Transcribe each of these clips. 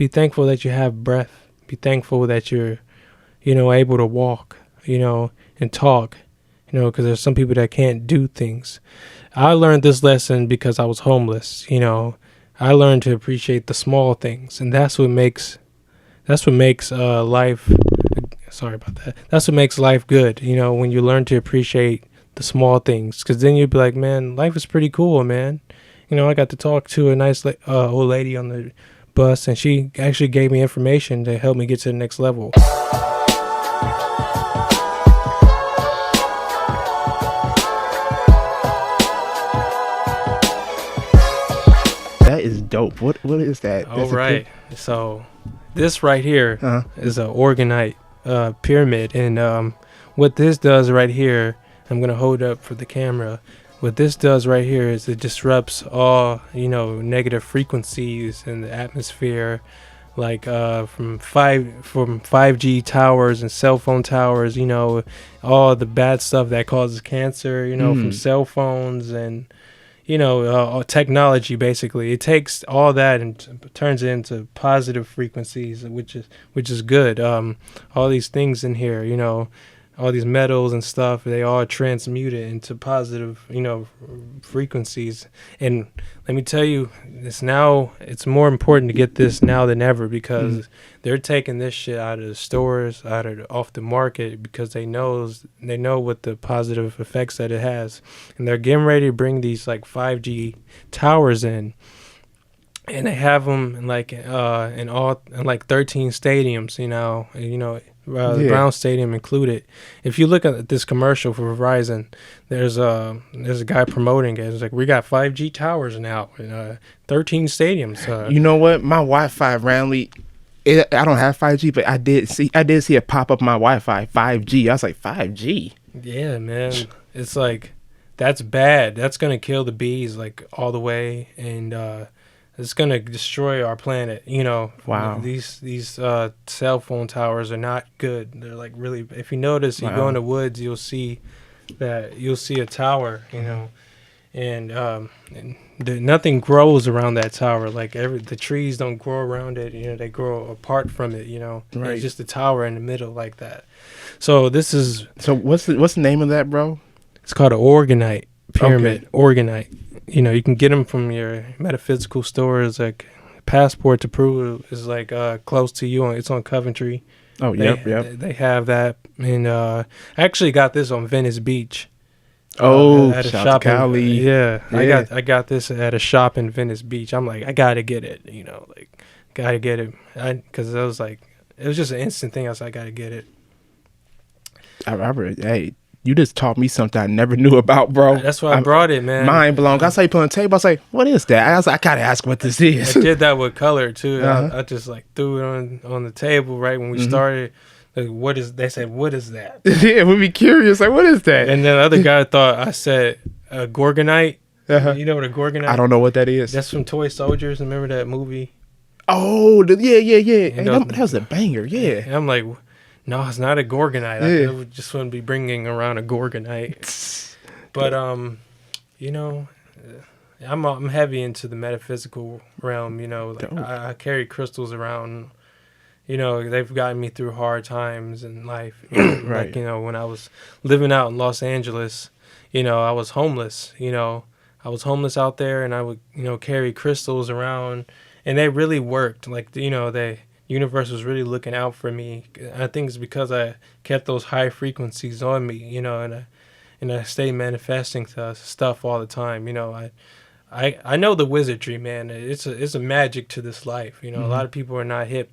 be thankful that you have breath. Be thankful that you're, able to walk, and talk, because there's some people that can't do things. I learned this lesson because I was homeless. I learned to appreciate the small things, and that's what makes life. Sorry about that. That's what makes life good. When you learn to appreciate the small things, because then you'd be like, man, life is pretty cool, man. I got to talk to a nice old lady on the bus, and she actually gave me information to help me get to the next level. That is dope. What is that? All right. So this right here is a organite pyramid, and what this does right here, I'm gonna hold up for the camera. What this does right here is it disrupts all negative frequencies in the atmosphere, like from 5G towers and cell phone towers. All the bad stuff that causes cancer. From cell phones and technology. Basically, it takes all that and turns it into positive frequencies, which is good. All these things in here, all these metals and stuff, they all transmute it into positive, frequencies. And let me tell you, it's more important to get this now than ever, because they're taking this shit out of the stores, off the market, because they know what the positive effects that it has. And they're getting ready to bring these like 5G towers in. And they have them in like 13 stadiums, the Brown Stadium included. If you look at this commercial for Verizon, there's a guy promoting it. It's like, we got 5G towers now in 13 stadiums. You know what? My Wi-Fi randomly, I don't have 5G, but I did see it pop up my Wi-Fi 5G. I was like, 5G? Yeah, man. It's like, that's bad. That's gonna kill the bees like all the way, and it's gonna destroy our planet. Wow. These cell phone towers are not good. They're like really. If you notice, you go in the woods, you'll see a tower. And nothing grows around that tower. Like the trees don't grow around it. They grow apart from it. Right. It's just a tower in the middle like that. So this is. So what's the name of that, bro? It's called an organite pyramid. Okay. Organite. You can get them from your metaphysical stores. Like Passport to Peru is like close to you. It's on Coventry. Oh, yep. They have that, and I actually got this on Venice Beach. At a shop in Cali. Yeah, I got this at a shop in Venice Beach. I'm like, I gotta get it. Gotta get it. Because it was just an instant thing. I was like, I gotta get it. Hey, you just taught me something I never knew about, bro. That's why I brought it, man. Mind blown. I saw you put on the table. I was like, what is that? I was like, I gotta ask what this is. I did that with color too. I just like threw it on the table right when we started. Like, they said, what is that? Yeah, we'd be curious. Like, what is that? And then the other guy thought I said Gorgonite. You know what a Gorgonite? I don't know what that is. That's from Toy Soldiers. Remember that movie? Oh, yeah. Hey, that was a banger. Yeah. And I'm like, no, it's not a Gorgonite. I just wouldn't be bringing around a Gorgonite. But I'm heavy into the metaphysical realm. I carry crystals around. They've gotten me through hard times in life. Right. Like, when I was living out in Los Angeles, I was homeless. I was homeless out there, and I would, carry crystals around, and they really worked. Like, the universe was really looking out for me. I think it's because I kept those high frequencies on me, and I stay manifesting stuff all the time. I know the wizardry, man. It's a magic to this life. A lot of people are not hip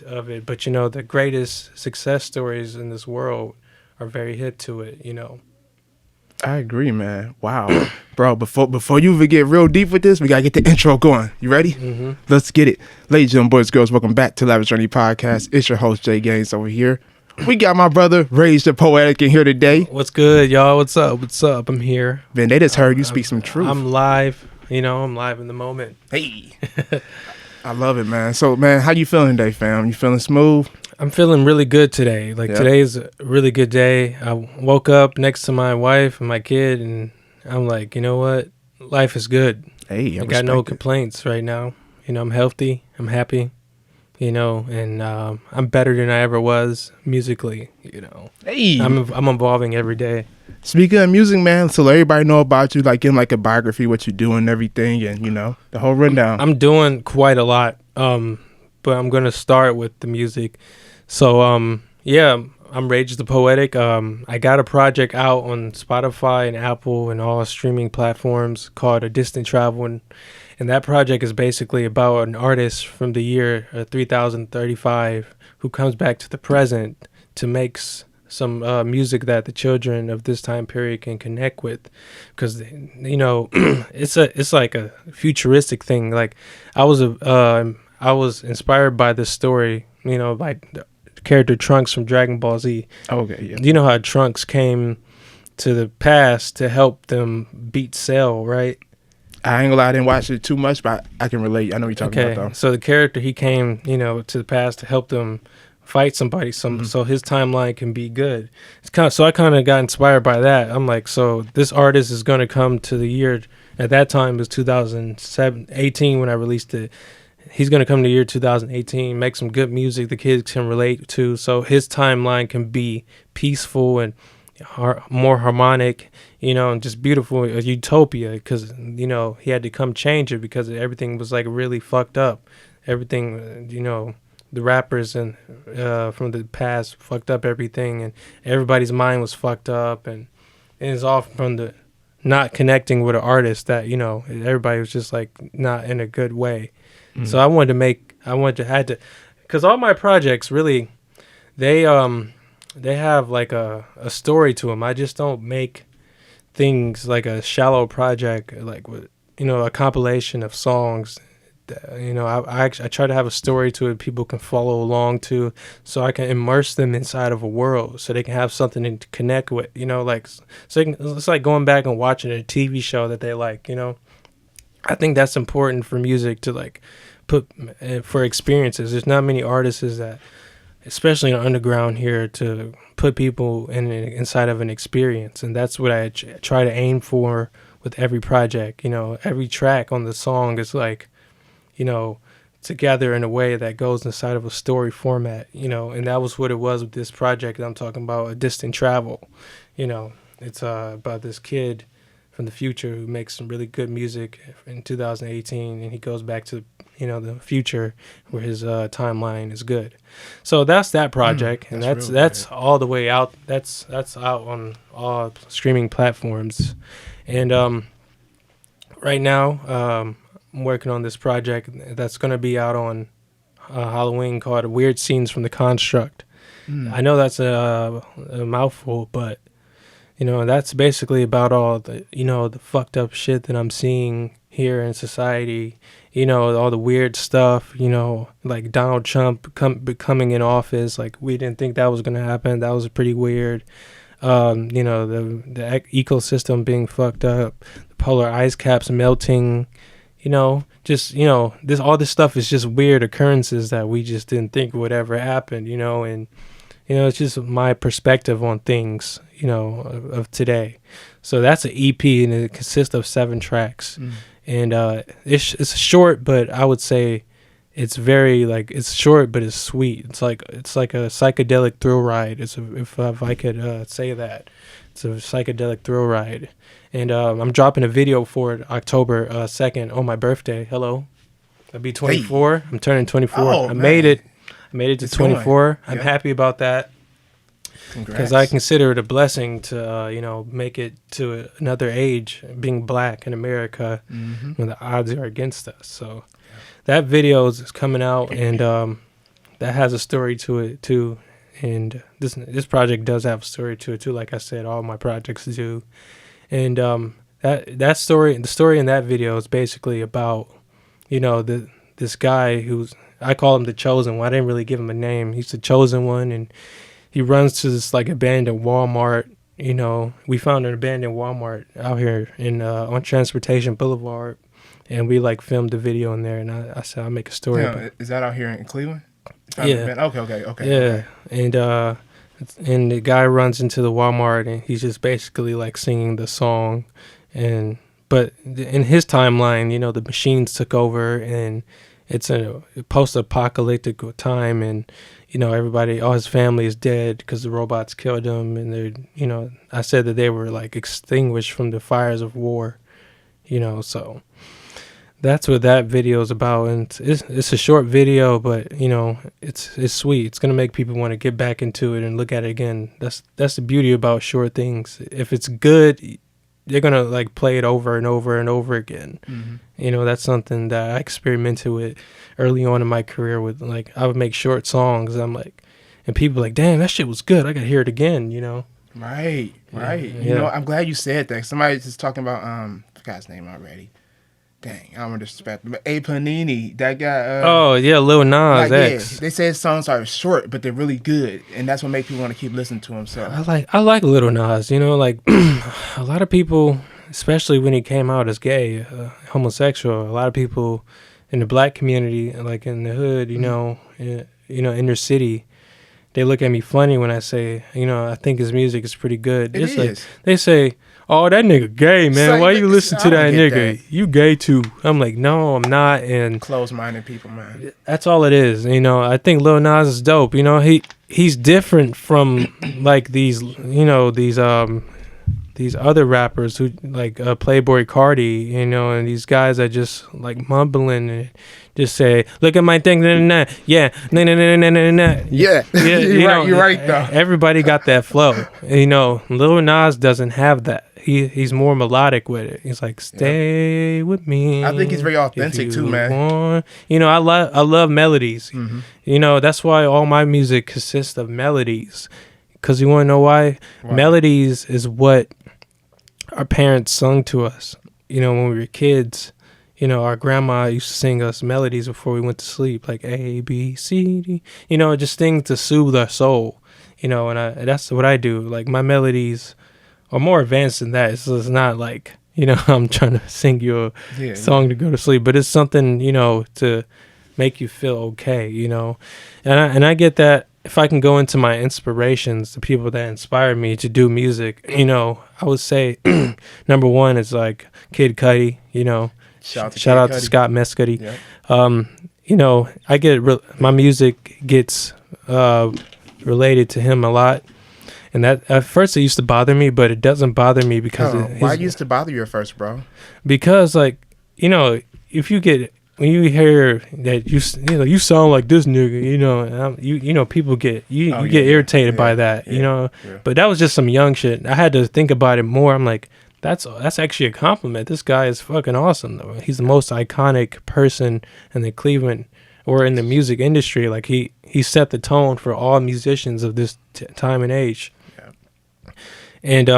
of it, but the greatest success stories in this world are very hip to it. I agree, man. Wow. Bro, before you even get real deep with this, we gotta get the intro going. You ready? Let's get it. Ladies and gentlemen, boys and girls, welcome back to Lavish Journey podcast. It's your host Jay Gaines over here. We got my brother Rage the Poetic in here today. What's good, y'all? What's up? I'm here. Man, they just heard you speak some truth. I'm live. I'm live in the moment. Hey. I love it, man. So, man, how you feeling today, fam? You feeling smooth? I'm feeling really good today. Today's a really good day. I woke up next to my wife and my kid, and I'm like, you know what? Life is good. Hey, I got no complaints right now. I'm healthy. I'm happy. and I'm better than I ever was musically. Hey, I'm evolving every day. speaking of music, man, so let everybody know about you, like give them like a biography, what you doing, and everything, and the whole rundown. I'm doing quite a lot, but I'm gonna start with the music. So yeah, I'm Rage the Poetic. I got a project out on Spotify and Apple and all streaming platforms called A Distant Travel, and that project is basically about an artist from the year 3035 who comes back to the present to make some music that the children of this time period can connect with, because it's like a futuristic thing. Like I was inspired by this story, by the character Trunks from Dragon Ball Z. Okay, yeah. You know how Trunks came to the past to help them beat Cell, right? I ain't gonna lie, I didn't watch it too much, but I can relate. I know what you're talking about, though. So the character, he came, to the past to help them fight somebody, so his timeline can be good. So I kind of got inspired by that. I'm like, so this artist is going to come to the year, at that time it was 2018 when I released it. He's going to come to the year 2018, make some good music the kids can relate to, so his timeline can be peaceful and more harmonic, and just beautiful, a utopia, because he had to come change it because everything was like really fucked up. Everything, the rappers and from the past fucked up everything, and everybody's mind was fucked up, and it's all from the not connecting with an artist that everybody was just like not in a good way. So I had to, because all my projects really, they have like a story to them. I just don't make things like a shallow project, like with a compilation of songs. I try to have a story to it people can follow along to, so I can immerse them inside of a world, so they can have something to connect with. It's like going back and watching a TV show that they like. I think that's important for music to like put for experiences. There's not many artists that, especially in the underground here, to put people inside of an experience, and that's what I try to aim for with every project. Every track on the song is like, together in a way that goes inside of a story format. And that was what it was with this project that I'm talking about, A Distant Travel. It's about this kid from the future who makes some really good music in 2018, and he goes back to the future where his timeline is good. So that's that project, and that's all the way out. That's out on all streaming platforms, and right now I'm working on this project that's going to be out on Halloween called Weird Scenes from the Construct. I know that's a mouthful, but that's basically about all the the fucked up shit that I'm seeing here in society. All the weird stuff, like Donald Trump becoming in office. Like, we didn't think that was going to happen. That was pretty weird. The ecosystem being fucked up, the polar ice caps melting, this all this stuff is just weird occurrences that we just didn't think would ever happen, and it's just my perspective on things, of today. So that's an EP, and it consists of 7 tracks. And it's short, but I would say it's very it's short, but it's sweet. It's like a psychedelic thrill ride. If I could say that, it's a psychedelic thrill ride. And I'm dropping a video for it October 2nd on my birthday. Hello, I'll be 24. Hey. I'm turning 24. I made it to 24. I'm happy about that. Because I consider it a blessing to, make it to another age, being black in America, when the odds are against us. So that video is coming out, and that has a story to it too. And this project does have a story to it too. Like I said, all my projects do. And the story in that video is basically about, this guy I call him the chosen one. I didn't really give him a name. He's the chosen one, and he runs to this abandoned Walmart. We found an abandoned Walmart out here on Transportation Boulevard, and we filmed the video in there. And I said I'll make a story. Yeah, is that out here in Cleveland? Yeah. Okay. Yeah, okay. And the guy runs into the Walmart, and he's just basically singing the song, but in his timeline, the machines took over, and it's a post-apocalyptic time, and everybody, all his family is dead because the robots killed him, and they're, I said that they were like extinguished from the fires of war, so that's what that video is about. And it's a short video, but it's sweet. It's gonna make people want to get back into it and look at it again. That's the beauty about short things. If it's good, they're gonna like play it over and over and over again. That's something that I experimented with early on in my career. With like, I would make short songs. I'm like, and people like, damn, that shit was good. I gotta hear it again. Right. Yeah. I'm glad you said that. Somebody just talking about I forgot his name already. Dang, I don't want to disrespect him. But A Panini, that guy. Oh yeah, Lil Nas X. Yeah, they say his songs are short, but they're really good, and that's what makes people want to keep listening to him. So I like Lil Nas. Like a lot of people, especially when he came out as gay, homosexual. A lot of people in the black community, like in the hood, inner city, they look at me funny when I say, I think his music is pretty good. It is. Like they say, "Oh, that nigga gay, man. Like, why you listen to that nigga? That. You gay too." I'm like, no, I'm not. And close-minded people, man. That's all it is. I think Lil Nas is dope. He's different from like these other rappers who like Playboy Cardi, and these guys that just like mumbling and just say, "Look at my thing, yeah, Yeah, you're right though. Everybody got that flow. Lil Nas doesn't have that. He's more melodic with it. He's like, "Stay with me." I think he's very authentic too, man. I love melodies. That's why all my music consists of melodies. Because you want to know why? Wow. Melodies is what our parents sung to us. When we were kids, our grandma used to sing us melodies before we went to sleep, like A, B, C, D, just things to soothe our soul, and that's what I do. Like, my melodies are more advanced than that. It's not like, I'm trying to sing you a song to go to sleep, but it's something, to make you feel okay, and I get that. If I can go into my inspirations, the people that inspired me to do music, I would say number one is like Kid Cudi, shout out to Scott Mescudi. Yep. I get my music gets related to him a lot, and that at first it used to bother me, but it doesn't bother me because why used to bother you at first, bro? Because like if you get when you hear that you sound like this nigga, people get you get irritated by that, But that was just some young shit. I had to think about it more. I'm like, that's actually a compliment. This guy is fucking awesome though. He's the most iconic person in the Cleveland or in the music industry. Like he set the tone for all musicians of this time and age. Yeah. And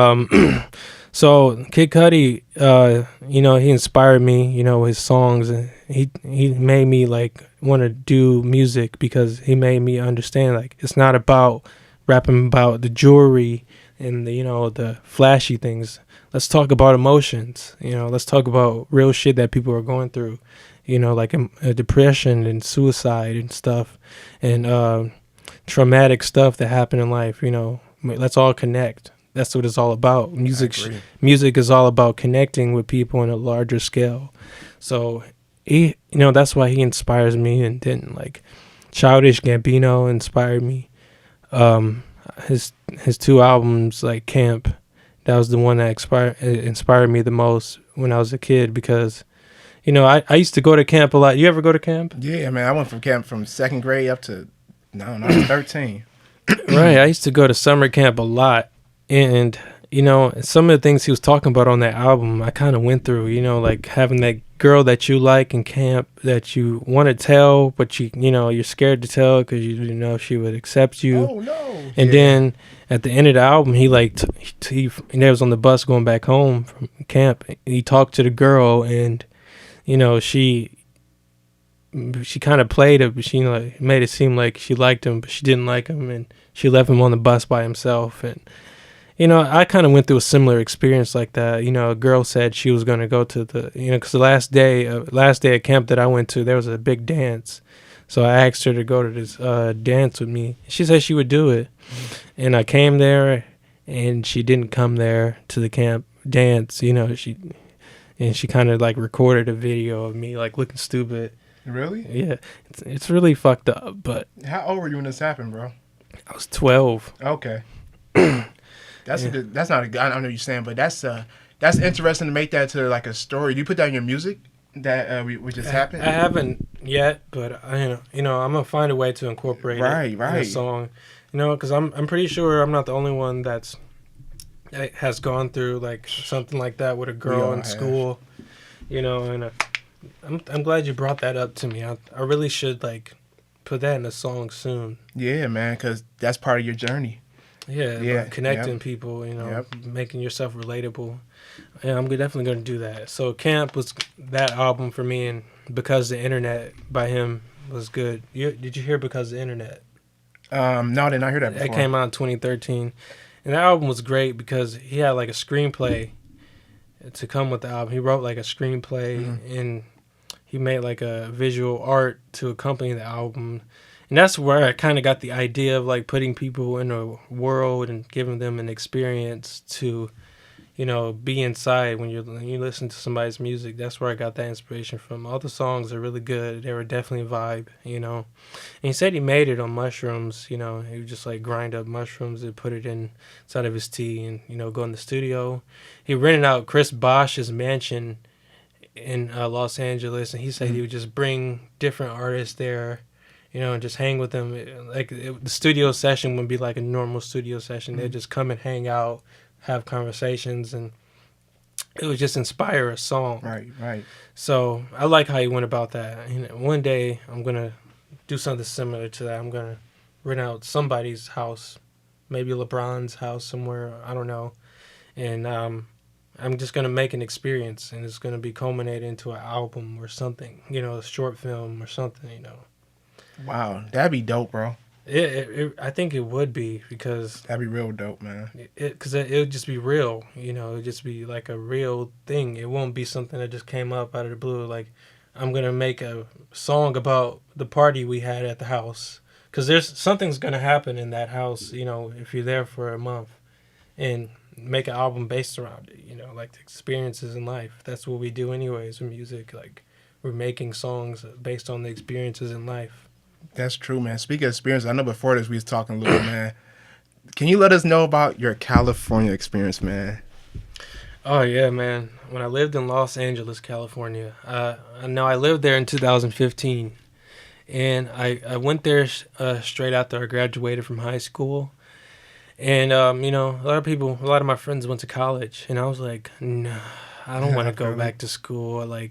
so Kid Cudi, he inspired me, his songs, and he made me like want to do music because he made me understand like it's not about rapping about the jewelry and the flashy things. Let's talk about emotions. Let's talk about real shit that people are going through. Like depression and suicide and stuff, and traumatic stuff that happened in life. Let's all connect. That's what it's all about. Music is all about connecting with people on a larger scale. So that's why he inspires me. And then like Childish Gambino inspired me. His two albums, like Camp, that was the one that inspired me the most when I was a kid because I used to go to camp a lot. You ever go to camp? Yeah, man. I went from camp from second grade up to I was 13. Right. I used to go to summer camp a lot. And, some of the things he was talking about on that album, I kind of went through, like having that girl that you like in camp that you want to tell, but you're scared to tell because you didn't know if she would accept you. Oh, no. And then at the end of the album, he was on the bus going back home from camp. He talked to the girl and, she kind of played it, but she made it seem like she liked him, but she didn't like him. And she left him on the bus by himself. And, I kind of went through a similar experience like that. A girl said she was going to go to because the last day at camp that I went to, there was a big dance. So I asked her to go to this dance with me. She said she would do it. And I came there, and she didn't come there to the camp dance. She kind of like recorded a video of me like looking stupid. Really? Yeah, it's really fucked up. But How old were you when this happened, bro? I was 12. Okay. That's Yeah. that's not a good. I don't know what you're saying, but that's interesting to make that to like a story. Do you put that in your music that we just happened? I haven't yet, but I'm gonna find a way to incorporate it in a song. Because I'm pretty sure I'm not the only one that has gone through like something like that with a girl in school. And I'm glad you brought that up to me. I really should like put that in a song soon. Yeah, man, because that's part of your journey. Yeah, connecting people, making yourself relatable. Yeah, I'm definitely going to do that. So Camp was that album for me, and Because the Internet by him was good. Did you hear Because the Internet? No, I did not hear that before. That came out in 2013. And that album was great because he had like a screenplay to come with the album. He wrote like a screenplay and he made like a visual art to accompany the album. And that's where I kind of got the idea of like putting people in a world and giving them an experience to, be inside when you listen to somebody's music. That's where I got that inspiration from. All the songs are really good. They were definitely a vibe, And he said he made it on mushrooms, He would just like grind up mushrooms and put it inside of his tea and, go in the studio. He rented out Chris Bosh's mansion in Los Angeles, and he said he would just bring different artists there, and just hang with them. The studio session would be like a normal studio session. They'd just come and hang out, have conversations, and it would just inspire a song. Right. So I like how he went about that. One day I'm going to do something similar to that. I'm going to rent out somebody's house, maybe LeBron's house somewhere, I don't know. And I'm just going to make an experience, and it's going to be culminated into an album or something, a short film or something, Wow, that'd be dope, bro. I think it would be, because that'd be real dope, man. Because it would just be real, it would just be like a real thing. It won't be something that just came up out of the blue. Like, I'm gonna make a song about the party we had at the house, because something's gonna happen in that house, if you're there for a month, and make an album based around it, like the experiences in life. That's what we do anyways with music. Like, we're making songs based on the experiences in life. That's true, man. Speaking of experience, I know before this we was talking a little, man. Can you let us know about your California experience, man? Oh, yeah, man. When I lived in Los Angeles, California, I lived there in 2015. And I went there straight after I graduated from high school. And, a lot of my friends went to college. And I was like, no, I don't want to go back to school. I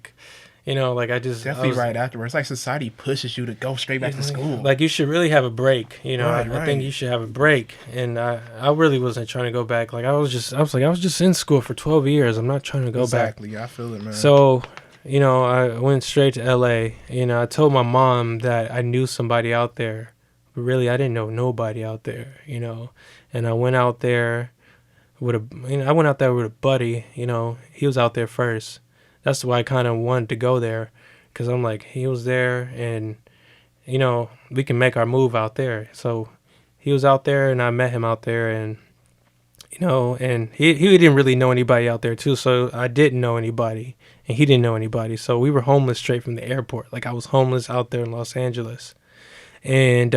just... Definitely right afterwards. Like, society pushes you to go straight back to school. Like, you should really have a break, Right. I think you should have a break. And I really wasn't trying to go back. Like, I was just in school for 12 years. I'm not trying to go back. Exactly. I feel it, man. So, I went straight to L.A. I told my mom that I knew somebody out there. But really, I didn't know nobody out there, And I went out there with a buddy, He was out there first. That's why I kind of wanted to go there, because I'm like, he was there, and, we can make our move out there. So he was out there, and I met him out there, and, and he didn't really know anybody out there, too. So I didn't know anybody, and he didn't know anybody. So we were homeless straight from the airport. Like, I was homeless out there in Los Angeles. And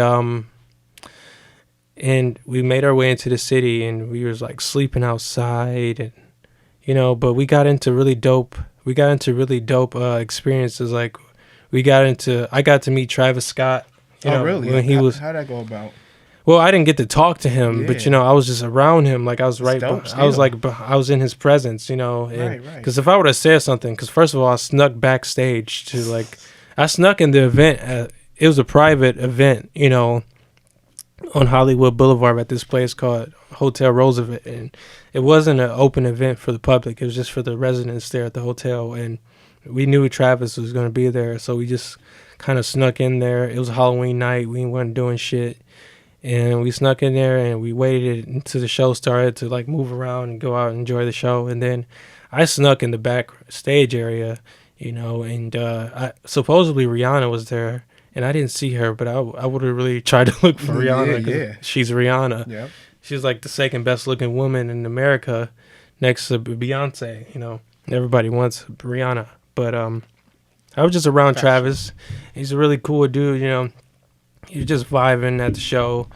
we made our way into the city, and we was, like, sleeping outside, and, but I got into really dope experiences. Like, I got to meet Travis Scott. Really? When how'd that go about? Well, I didn't get to talk to him, but I was just around him. Like, I was I was in his presence, Right. Because if I would have said something, because first of all, I snuck backstage to I snuck in the event. It was a private event, on Hollywood Boulevard at this place called Hotel Roosevelt, and it wasn't an open event for the public. It was just for the residents there at the hotel, and we knew Travis was going to be there, so we just kind of snuck in there. It was a Halloween night. We weren't doing shit, and we snuck in there, and we waited until the show started to move around and go out and enjoy the show. And then I snuck in the back stage area, and supposedly Rihanna was there. And I didn't see her, but I would have really tried to look for Rihanna. Yeah. She's Rihanna. Yep. She's like the second best looking woman in America, next to Beyonce. Everybody wants Rihanna. But I I was just around Gotcha. Travis. He's a really cool dude, you know. He was just vibing at the show.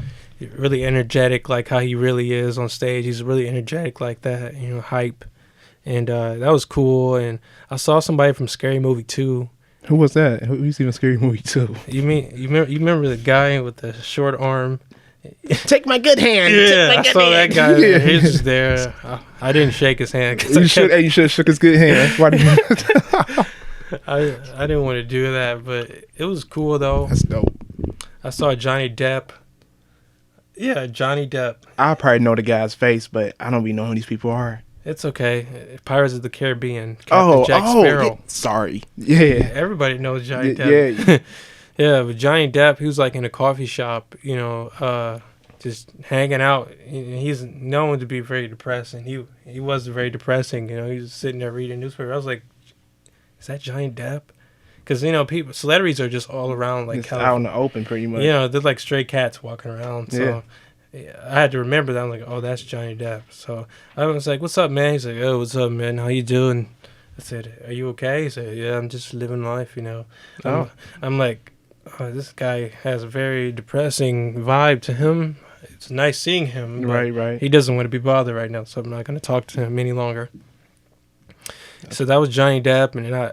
Really energetic, like how he really is on stage. He's really energetic like that, you know, hype. And that was cool. And I saw somebody from Scary Movie 2. Who was that? Who's even Scary Movie 2? You remember the guy with the short arm? Take my good hand. Yeah, I saw that guy. Yeah. He was just there. I didn't shake his hand. 'Cause You should have shook his good hand. Why did you? I didn't want to do that, but it was cool though. That's dope. I saw Johnny Depp. Yeah, Johnny Depp. I probably know the guy's face, but I don't be knowing who these people are. It's okay. Pirates of the Caribbean. Captain Jack Sparrow. Yeah, sorry. Yeah. Everybody knows Johnny Depp. Yeah. Yeah, but Johnny Depp, he was like in a coffee shop, you know, just hanging out. He's known to be very depressing. He was very depressing, you know. He was sitting there reading newspaper. I was like, is that Johnny Depp? Because, you know, celebrities are just all around, like, It's out in the open, pretty much. you know, they're like stray cats walking around. So yeah, I had to remember that. I'm like, oh, that's Johnny Depp. So I was like, what's up, man? He's like, oh, what's up, man? How you doing? I said, are you okay? He said, yeah, I'm just living life, you know. I'm like, oh, this guy has a very depressing vibe to him. It's nice seeing him. Right. He doesn't want to be bothered right now, so I'm not going to talk to him any longer. So that was Johnny Depp, and then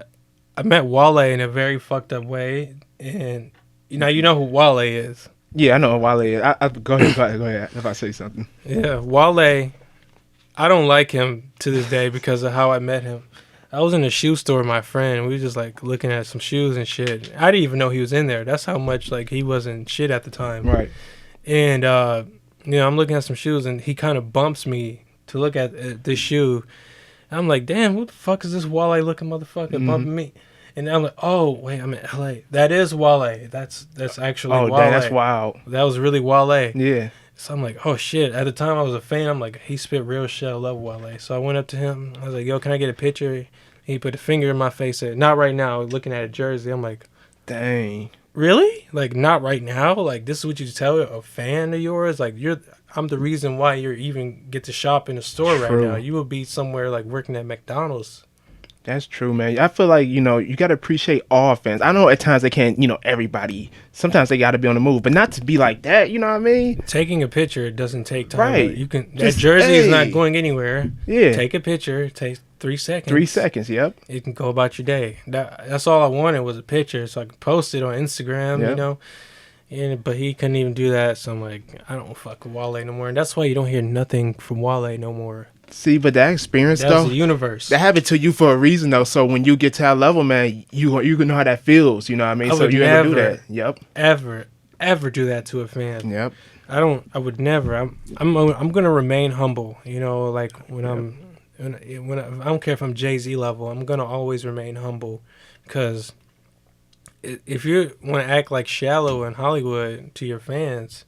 I met Wally in a very fucked up way, and you know who Wally is. Yeah, I know who Wally is. Go ahead. If I say something. Yeah, Wally, I don't like him to this day because of how I met him. I was in a shoe store with my friend. We were just like looking at some shoes and shit. I didn't even know he was in there. That's how much like he wasn't shit at the time. Right. And you know, I'm looking at some shoes, and he kind of bumps me to look at this shoe. I'm like, damn, what the fuck is this Wally looking motherfucker bumping me? And I'm like, oh wait, I'm in LA. That is Wally. That's actually Wally. Dang, that's wild. That was really Wally. Yeah. So I'm like, oh shit. At the time I was a fan. I'm like, he spit real shit. I love Wally. So I went up to him. I was like, yo, can I get a picture? He put a finger in my face. Said, not right now. Looking at a jersey. I'm like, Dang. really? Like, not right now? Like, this is what you tell a fan of yours? Like, I'm the reason why you even get to shop in a store right now. You will be somewhere like working at McDonald's. That's true, man. I feel like, you know, you got to appreciate all fans. I know at times they can't, you know, everybody. Sometimes they got to be on the move, but not to be like that, you know what I mean? Taking a picture doesn't take time. Right. You can Just, that jersey is not hey. going anywhere. Yeah. Take a picture. It takes 3 seconds. 3 seconds, yep. You can go about your day. That's all I wanted was a picture so I could post it on Instagram, Yep. you know. But he couldn't even do that, so I'm like, I don't fuck with Wale no more. And that's why you don't hear nothing from Wale no more. See, but that experience, That though, was the universe. that happened to you for a reason, though. So when you get to that level, man, you can know how that feels, you know what I mean? I So would you ever do never- that. Yep. ever do that to a fan. Yep. I would never. I'm gonna remain humble. You know, like when I don't care if I'm Jay-Z level. I'm gonna always remain humble, because if you want to act like shallow in Hollywood to your fans,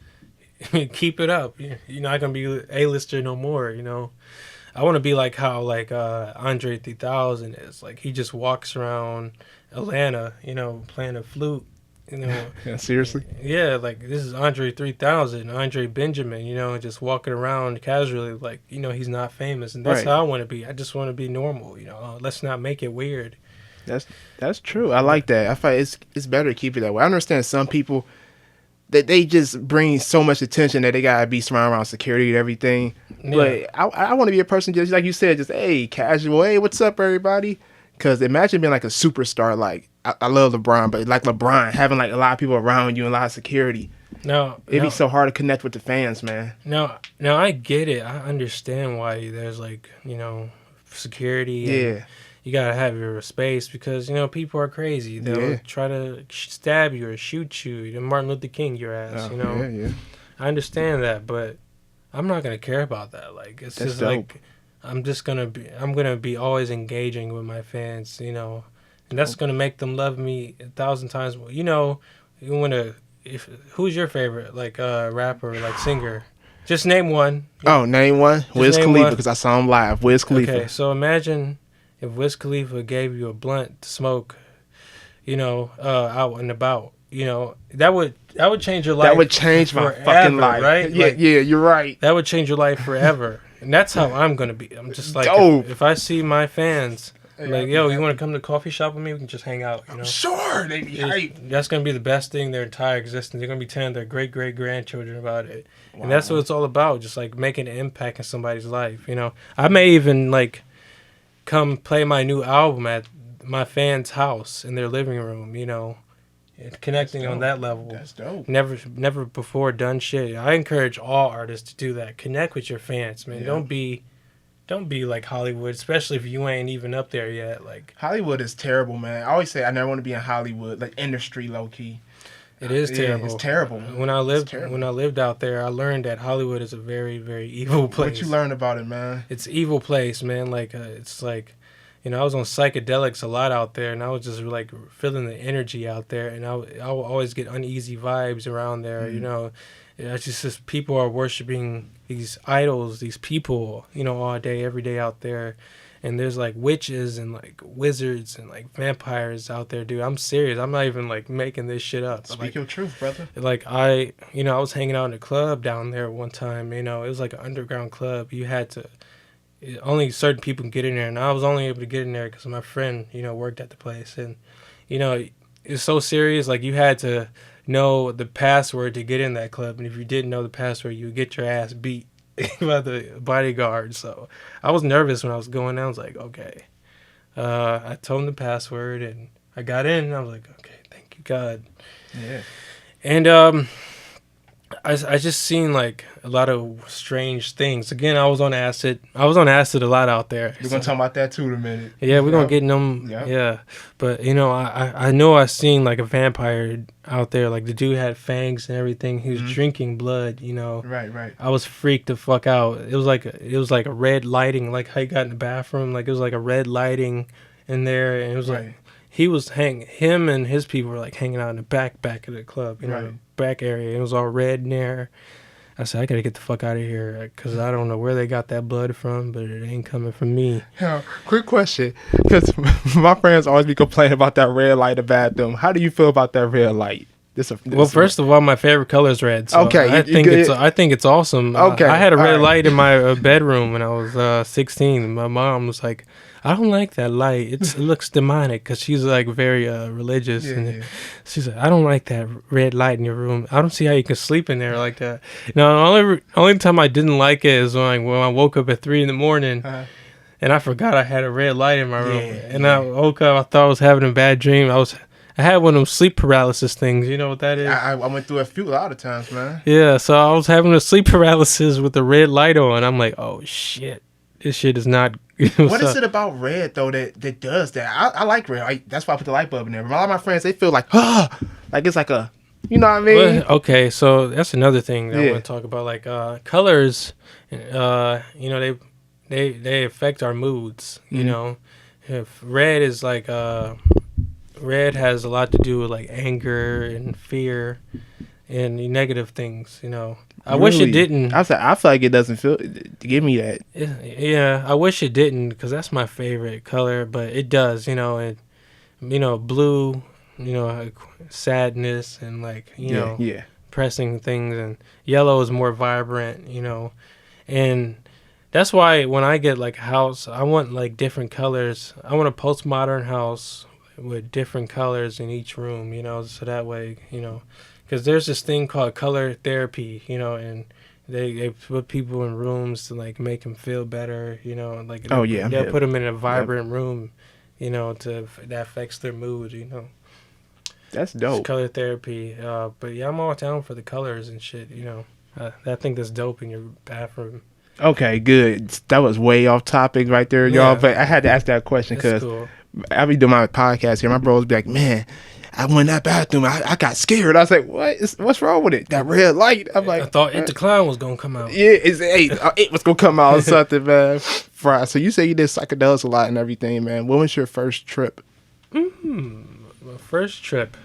keep it up. You're not gonna be A-lister no more. You know, I want to be like how Andre 3000 is. Like, he just walks around Atlanta, you know, playing a flute. You know, Yeah, seriously? yeah, like this is Andre 3000, Andre Benjamin, you know, just walking around casually, like, you know, he's not famous, and that's Right. how I want to be. I just want to be normal, you know. Let's not make it weird. That's true. I like that. I find it's better to keep it that way. I understand some people that they just bring so much attention that they gotta be surrounded around security and everything. Yeah. But I want to be a person just like you said, just hey, casual. Hey, what's up, everybody? Because imagine being like a superstar. Like I love LeBron, but like LeBron having like a lot of people around you and a lot of security. It'd be so hard to connect with the fans, man. Now I get it. I understand why there's like, you know, security. And Yeah. you gotta have your space because, you know, people are crazy. They'll Yeah. try to stab you or shoot you. Martin Luther King your ass. Oh, you know. Yeah. I understand that, but I'm not gonna care about that. Like, it's That's just dope. like I'm gonna be always engaging with my fans, you know, and that's gonna make them love me 1,000 times more. You know, you wanna who's your favorite like rapper, like singer? Just name one. Oh, name one. Wiz name Khalifa, one. because I saw him live. Wiz Khalifa. Okay, so imagine if Wiz Khalifa gave you a blunt to smoke, you know, out and about. You know, that would change your life. That would change my forever, fucking life. right? Yeah, Like, yeah, you're right. that would change your life forever. And that's how I'm going to be. I'm just like, Dope. if I see my fans Like, yo, you want to come to the coffee shop with me? We can just hang out, you know? Sure, they be hype. That's going to be the best thing their entire existence. They're going to be telling their great-great-grandchildren about it. Wow. And that's what it's all about, just, like, making an impact in somebody's life, you know? I may even, like, come play my new album at my fans' house in their living room, you know? Connecting on that level. That's dope. Never before done shit. I encourage all artists to do that. Connect with your fans, man. Yeah. Don't be like Hollywood, especially if you ain't even up there yet. Like, Hollywood is terrible, man. I always say I never want to be in Hollywood, like industry low key. it is terrible. It's terrible. When I lived out there, I learned that Hollywood is a very, very evil place. What you learned about it, man? It's an evil place, man. Like it's like, you know, I was on psychedelics a lot out there, and I was just like feeling the energy out there, and I would always get uneasy vibes around there. You know, it's just people are worshiping these idols, these people, you know, all day, every day out there. And there's like witches and like wizards and like vampires out there, dude. I'm serious. I'm not even like making this shit up. Speak your truth, brother. Like I was hanging out in a club down there one time, you know, it was like an underground club. You had to, only certain people can get in there. And I was only able to get in there because my friend, you know, worked at the place. And, you know, it's so serious. Like you had to know the password to get in that club. And if you didn't know the password, you would get your ass beat by the bodyguard. So I was nervous when I was going down. I was like, okay. I told him the password and I got in and I was like, okay, thank you, God. Yeah. And I just seen like a lot of strange things. Again, I was on acid. I was on acid a lot out there. We're gonna talk about that too in a minute. Yeah, we're gonna get in them. Yep. Yeah, but you know, I know I seen like a vampire out there. Like the dude had fangs and everything. He was drinking blood. You know. Right. I was freaked the fuck out. It was like a red lighting. Like how you got in the bathroom. Like it was like a red lighting in there, and it was like him and his people were like hanging out in the back of the club. You know, the back area. It was all red in there. I said, I gotta get the fuck out of here because I don't know where they got that blood from, but it ain't coming from me. Yeah, quick question, because my friends always be complaining about that red light in the bathroom. How do you feel about that red light? First of all, my favorite color is red. So okay, I think it's awesome. Okay, I had a red light in my bedroom when I was 16. My mom was like, I don't like that light. It looks demonic because she's like very religious. And she's like, I don't like that red light in your room. I don't see how you can sleep in there like that. No, the only time I didn't like it is when I woke up at 3 a.m. And I forgot I had a red light in my room. I woke up, I thought I was having a bad dream. I had one of them sleep paralysis things. You know what that is? I went through a lot of times, man. Yeah, so I was having a sleep paralysis with the red light on. I'm like, oh shit, this shit is not. What is it about red though that does that? I like red. That's why I put the light bulb in there. A lot of my friends, they feel like like it's like a, you know what I mean? Well, okay, so that's another thing that I want to talk about. Like colors, you know, they affect our moods. You know, if red is like red has a lot to do with like anger and fear and negative things, you know. I wish it didn't. I feel like it doesn't give me that. Yeah, I wish it didn't because that's my favorite color, but it does, you know. And you know, blue, you know, like sadness and like, you know, pressing things, and yellow is more vibrant, you know. And that's why when I get like a house, I want like different colors. I want a postmodern house with different colors in each room, you know, so that way, you know, because there's this thing called color therapy, you know, and they put people in rooms to like make them feel better, you know, like they'll put them in a vibrant room, you know, that affects their mood, you know. That's dope. It's color therapy, but yeah, I'm all down for the colors and shit, you know. I think that's dope in your bathroom. Okay, good. That was way off topic right there, y'all. But I had to ask that question because I be doing my podcast here. My bros be like, man, I went in that bathroom. I got scared. I was like, what's wrong with it? That red light. I'm like, I thought It the Clown was going to come out. Yeah, it was going to come out or something, man. So you say you did psychedelics a lot and everything, man. When was your first trip? My first trip,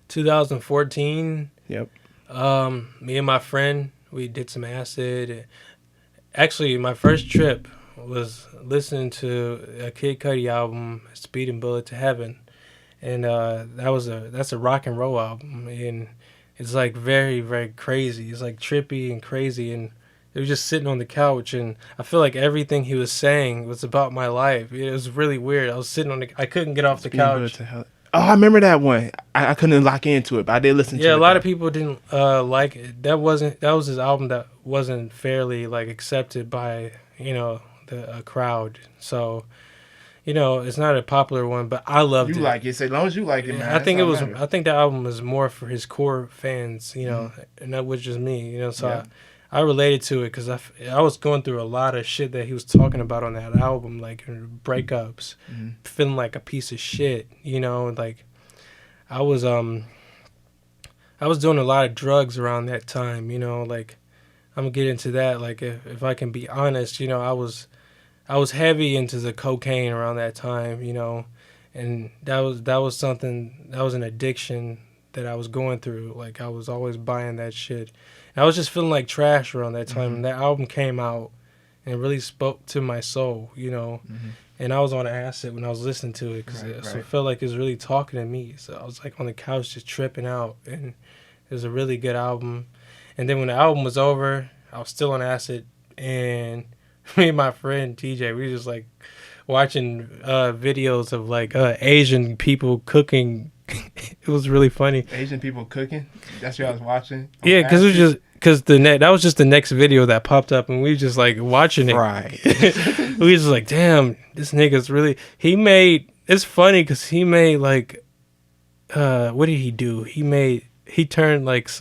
2014. Yep. Me and my friend, we did some acid. Actually, my first trip was listening to a Kid Cudi album, Speeding Bullet to Heaven. And that's a rock and roll album. And it's like very, very crazy. It's like trippy and crazy. And It was just sitting on the couch, and I feel like everything he was saying was about my life. It was really weird. I was sitting I couldn't get off the couch. Oh, I remember that one. I couldn't lock into it, but I did listen to it. Yeah, a lot of people didn't like it. That was his album that wasn't fairly like accepted by the crowd. So it's not a popular one, but I loved it. You like it, so as long as you like it, man. I think I think the album was more for his core fans, and that was just me, So yeah. I related to it because I was going through a lot of shit that he was talking about on that album, like breakups, feeling like a piece of shit, like I was doing a lot of drugs around that time, like I'm gonna get into that. Like if I can be honest, I was heavy into the cocaine around that time, and that was something, that was an addiction that I was going through. Like I was always buying that shit. And I was just feeling like trash around that time. And that album came out and it really spoke to my soul, And I was on acid when I was listening to it because so it felt like it was really talking to me. So I was like on the couch just tripping out, and it was a really good album. And then when the album was over, I was still on acid, and me and my friend TJ, we were just like watching videos of like Asian people cooking. It was really funny. Asian people cooking? That's what I was watching? Yeah, because it was just that was just the next video that popped up, and we were just like watching it. Right. We were just like, damn, this nigga's really. It's funny because he made like, what did he do? He turned like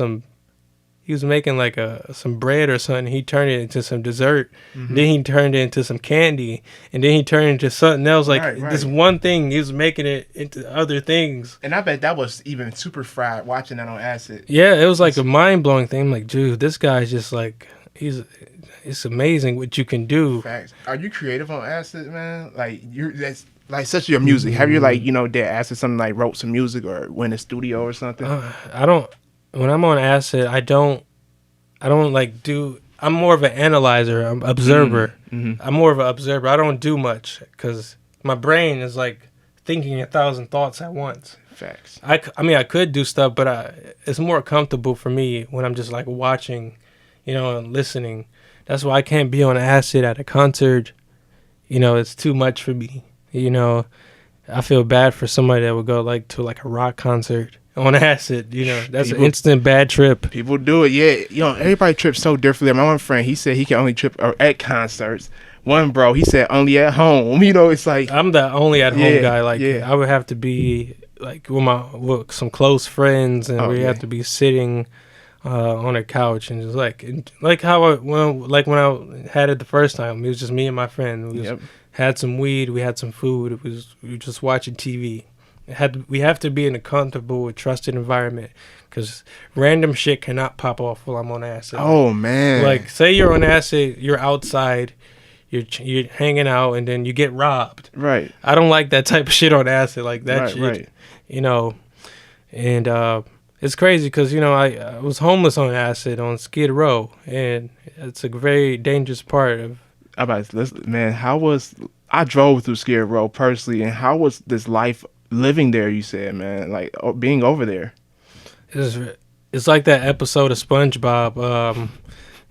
he was making like some bread or something. He turned it into some dessert. Then he turned it into some candy. And then he turned it into something else. Like this one thing, he was making it into other things. And I bet that was even super fried watching that on acid. Yeah, it was like a mind-blowing thing. I'm like, dude, this guy's just like, it's amazing what you can do. Facts. Are you creative on acid, man? Like, that's like such your music. Have you did acid something like wrote some music or went in studio or something? When I'm on acid, I don't like do. I'm more of an analyzer. I'm observer. I'm more of an observer. I don't do much because my brain is like thinking 1,000 thoughts at once. Facts. I mean, I could do stuff, but it's more comfortable for me when I'm just like watching, and listening. That's why I can't be on acid at a concert. It's too much for me. I feel bad for somebody that would go like to like a rock concert on acid, that's an instant bad trip. People do it, yeah. Everybody trips so differently. My one friend, he said he can only trip at concerts. One bro, he said only at home. It's like I'm the only at home guy. Like I would have to be like with some close friends, and we have to be sitting on a couch and just like how when I had it the first time. It was just me and my friend. We had some weed, we had some food. We were just watching TV. We have to be in a comfortable, trusted environment because random shit cannot pop off while I'm on acid. Oh man! Like say you're on acid, you're outside, you're hanging out, and then you get robbed. Right. I don't like that type of shit on acid, like that shit. Right. And it's crazy because I was homeless on acid on Skid Row, and it's a very dangerous part of. Man, I drove through Skid Row personally, and how was this life? Living there, you said, man, like being over there. It's like that episode of SpongeBob,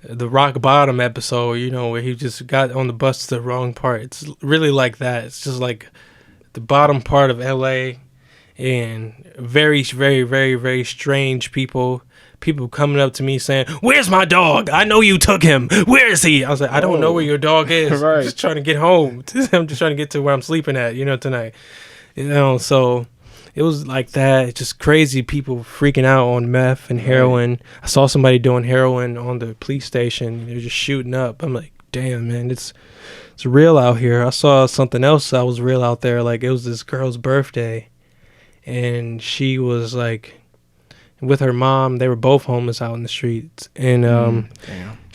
the rock bottom episode, where he just got on the bus to the wrong part. It's really like that. It's just like the bottom part of LA, and very, very, very, very strange people coming up to me saying, "Where's my dog? I know you took him. Where is he?" I was like, "I don't know where your dog is. Right. I'm just trying to get home. I'm just trying to get to where I'm sleeping at, tonight." So it was like that. It's just crazy people freaking out on meth and heroin. I saw somebody doing heroin on the police station. They're just shooting up. I'm like, damn, man, it's real out here. I saw something else that was real out there. Like it was this girl's birthday, and she was like with her mom. They were both homeless out in the streets, and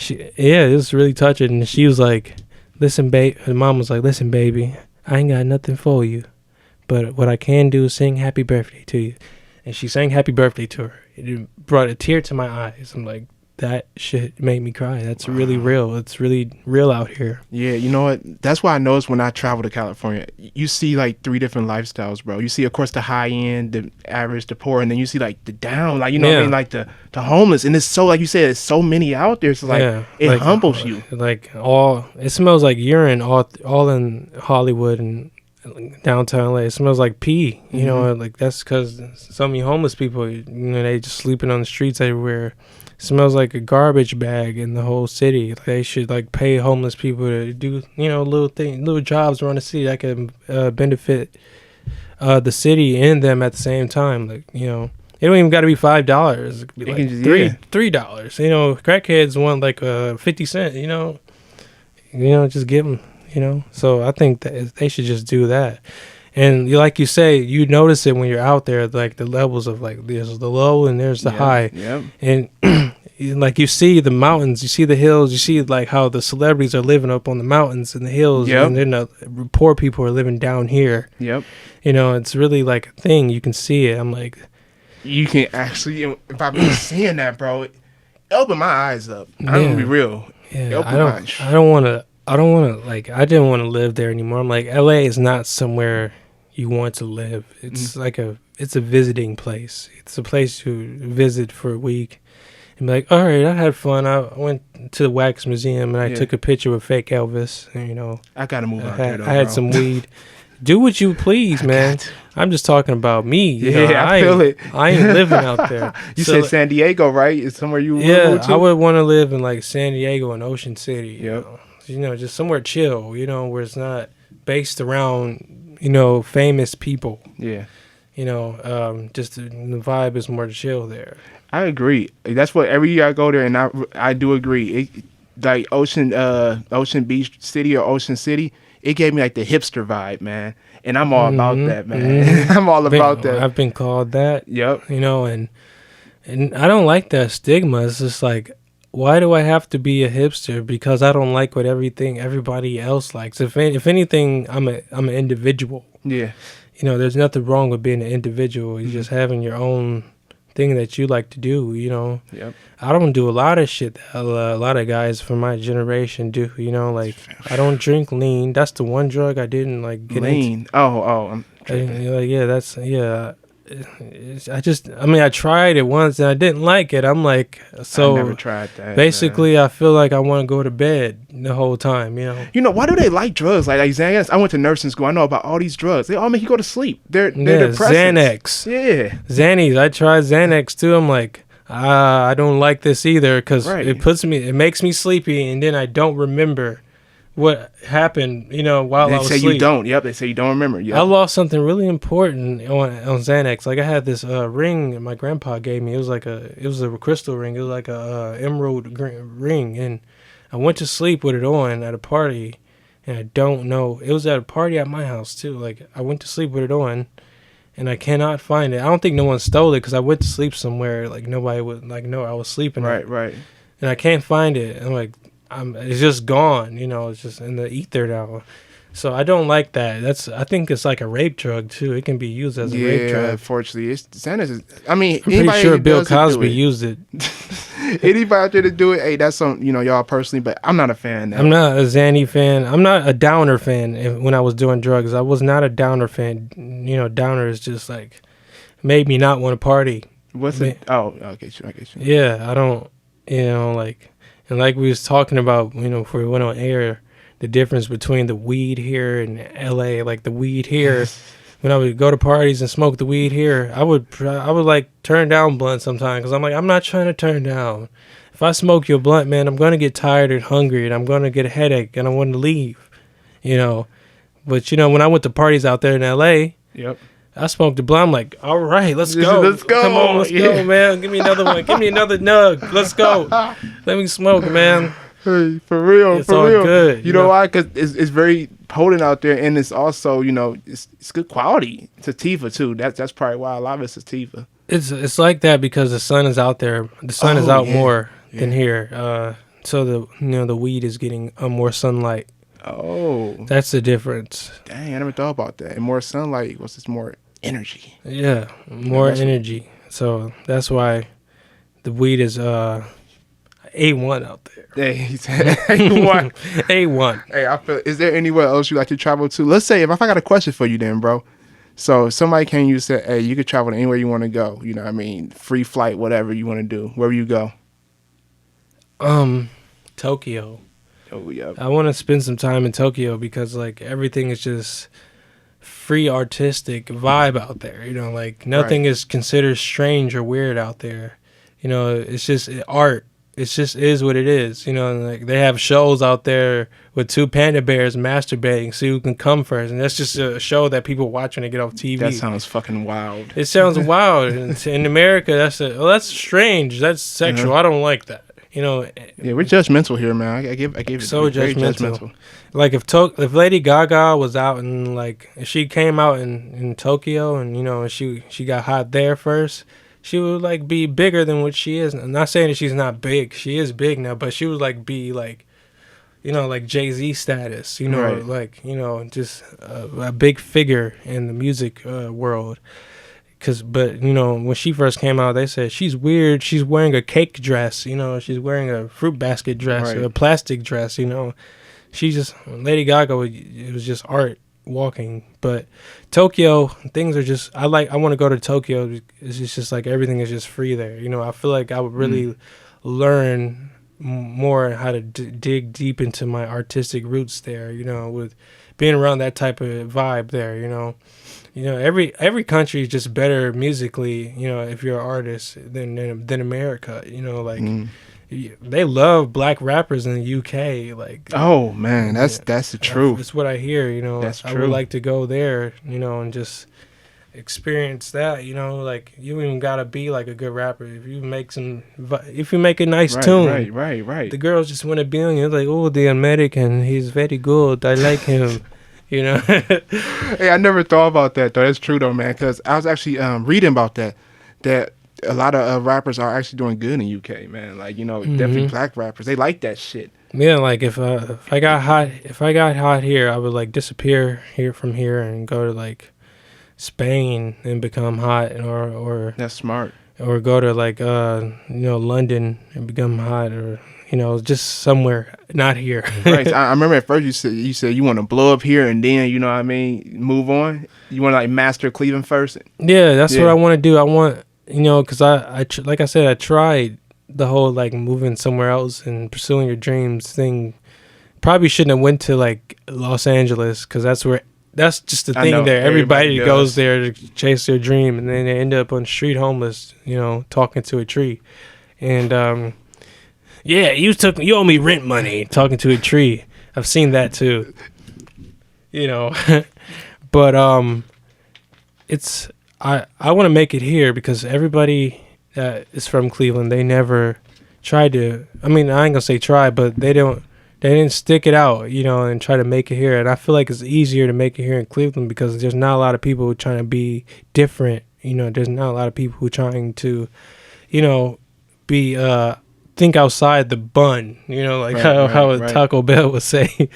it was really touching. And she was like, "Listen, babe." Her mom was like, "Listen, baby, I ain't got nothing for you. But what I can do is sing happy birthday to you." And she sang happy birthday to her. It brought a tear to my eyes. I'm like, that shit made me cry. That's really real. It's really real out here. Yeah, you know what? That's why I noticed when I travel to California, you see like 3 different lifestyles, bro. You see, of course, the high end, the average, the poor, and then you see like the down, like, you know what I mean, like the homeless. And it's so, like you said, there's so many out there. It's like it like, humbles you. Like it smells like urine all in Hollywood and downtown LA. It smells like pee. You know, like that's because so many homeless people, you know, they just sleeping on the streets everywhere. It smells like a garbage bag in the whole city. They should like pay homeless people to do, you know, little jobs around the city that can benefit the city and them at the same time. Like, you know, it don't even got to be $5. It could be like $3. You know, crackheads want like 50 cents. You know, just give them. You know, so I think that they should just do that. And like you say, you notice it when you're out there, like the levels of like there's the low and there's the high. Yep. And like you see the mountains, you see the hills, you see like how the celebrities are living up on the mountains and the hills, and then the poor people are living down here. Yep. You know, it's really like a thing. You can see it. I'm like, you can actually, if I've been seeing that, bro, it opened my eyes up. I'm gonna be real. Yeah. I don't want to. I didn't want to live there anymore. I'm like, LA is not somewhere you want to live. It's it's a visiting place. It's a place to visit for a week and be like, all right, I had fun. I went to the Wax Museum and I took a picture with fake Elvis. And, you know, I got to move out there, though, I had some weed. Do what you please, man. I'm just talking about me. You know, I feel it. I ain't living out there. You said San Diego, right? It's somewhere you want to? I would want to live in like San Diego and Ocean City. Yep. You know, just somewhere chill, you know, where it's not based around, you know, famous people. Yeah. You know, just the vibe is more chill there. I agree. That's what every year I go there, and I do agree. Like Ocean Beach City or Ocean City, it gave me like the hipster vibe, man. And I'm all about that, man. I'm all about that. I've been called that. Yep. You know, and I don't like that stigma. It's just like, why do I have to be a hipster? Because I don't like what everybody else likes. If anything, I'm an individual. Yeah. You know, there's nothing wrong with being an individual. You're just having your own thing that you like to do, you know. Yep. I don't do a lot of shit that a lot of guys from my generation do, you know, like I don't drink lean. That's the one drug I didn't like get lean. Into. I'm I tried it once and I didn't like it. I'm like, so I never tried that. Basically, man. I feel like I want to go to bed the whole time, you know. You know, why do they like drugs? Like Xanax. I went to nursing school. I know about all these drugs. They all make you go to sleep. They're depressants. Xanax. Yeah. Xannies. I tried Xanax too. I'm like, I don't like this either because it makes me sleepy and then I don't remember what happened, you know, while I was asleep. They say you don't. Yep, they say you don't remember. Yep. I lost something really important on Xanax. Like I had this ring my grandpa gave me. It was a crystal ring. It was like a emerald ring, and I went to sleep with it on at a party, and I don't know. It was at a party at my house too. Like I went to sleep with it on, and I cannot find it. I don't think no one stole it because I went to sleep somewhere. Like nobody would know I was sleeping. Right. And I can't find it. I'm like. It's just gone, you know. It's just in the ether now, so I don't like that. I think it's like a rape drug too. It can be used as a rape drug. Unfortunately, Xanax. I mean, I'm pretty sure Bill Cosby used it. Anybody out there to do it, hey, that's something, you know, y'all personally. But I'm not a fan. I'm not a Xanny fan. I'm not a downer fan. When I was doing drugs, I was not a downer fan. You know, downer is just like made me not want to party. What's it? Oh, okay, sure, I get you. Yeah, I don't. You know, like. And like we was talking about, you know, before we went on air, the difference between the weed here and LA. Like the weed here, when I would go to parties and smoke the weed here, I would like turn down blunt sometimes because I'm like, I'm not trying to turn down. If I smoke your blunt, man, I'm gonna get tired and hungry, and I'm gonna get a headache, and I want to leave, you know. But you know, when I went to parties out there in LA, I smoked the blunt. I'm like, all right, let's go. Let's go. Come on, let's go, man. Give me another one. Give me another nug. Let's go. Let me smoke, man. Hey, for real, it's all good. You know why? Because it's very potent out there, and it's also, you know, it's good quality. Sativa too. That's probably why a lot of it's sativa. It's like that because the sun is out there. The sun is out more than here. So the weed is getting more sunlight. Oh, that's the difference. Dang, I never thought about that. And more sunlight was just more energy. Yeah, more energy. So that's why the weed is A1 out there. Hey, he said A1. A1. Hey, I feel. Is there anywhere else you like to travel to? Let's say if I got a question for you, then, bro. So if somebody came to you and said, "Hey, you could travel to anywhere you want to go." You know what I mean? Free flight, whatever you want to do. Where you go? Tokyo. Oh yeah. I want to spend some time in Tokyo because like everything is just free artistic vibe out there. You know, like nothing is considered strange or weird out there. You know, it's just art. It just is what it is. You know, and like they have shows out there with 2 panda bears masturbating, see who can come first, and that's just a show that people watch when they get off TV. That sounds fucking wild. It sounds wild. In America, that's strange. That's sexual. I don't like that. You know. Yeah, we're judgmental here, man. I give it so judgmental. Like if Lady Gaga was out and like if she came out in Tokyo and you know she got hot there first, she would like be bigger than what she is. I'm not saying that she's not big. She is big now, but she would like be like, you know, like Jay-Z status. You know, like you know, just a big figure in the music world. But you know, when she first came out, they said she's weird. She's wearing a cake dress. You know, she's wearing a fruit basket dress or a plastic dress. You know, she just Lady Gaga. It was just art walking. But Tokyo, things are just. I want to go to Tokyo. It's just like everything is just free there. You know, I feel like I would really learn more how to dig deep into my artistic roots there. You know, with being around that type of vibe there. You know, every country is just better musically, you know, if you're an artist than America. You know, like they love black rappers in the UK. Like, oh man, that's the truth. That's what I hear. You know, that's true. I would like to go there. You know, and just experience that. You know, like you even gotta be like a good rapper. If you make a nice tune, right. The girls just want to be on you. Like, oh, the American, he's very good. I like him. You know. Hey, I never thought about that though. That's true though, man. Because I was actually reading about that a lot of rappers are actually doing good in the UK, man. Like, you know, definitely black rappers. They like that shit. Yeah, like if I got hot here, I would like disappear from here and go to like Spain and become hot, or that's smart. Or go to like you know, London and become hot, or you know, just somewhere not here. Right. I remember at first you said you want to blow up here and then, you know what I mean, move on. You want to like master Cleveland first. Yeah, that's what I want to do. I want, you know, because like I said, I tried the whole like moving somewhere else and pursuing your dreams thing. Probably shouldn't have went to like Los Angeles because that's just the thing there. Everybody goes there to chase their dream, and then they end up on the street homeless, you know, talking to a tree. And yeah, you owe me rent money, talking to a tree. I've seen that too. You know. But it's I want to make it here because everybody that is from Cleveland, they never tried to, I mean, I ain't gonna say try, but they didn't stick it out, you know, and try to make it here. And I feel like it's easier to make it here in Cleveland because there's not a lot of people who are trying to be different. You know, there's not a lot of people who are trying to, you know, be think outside the bun, you know, like how Taco Bell would say.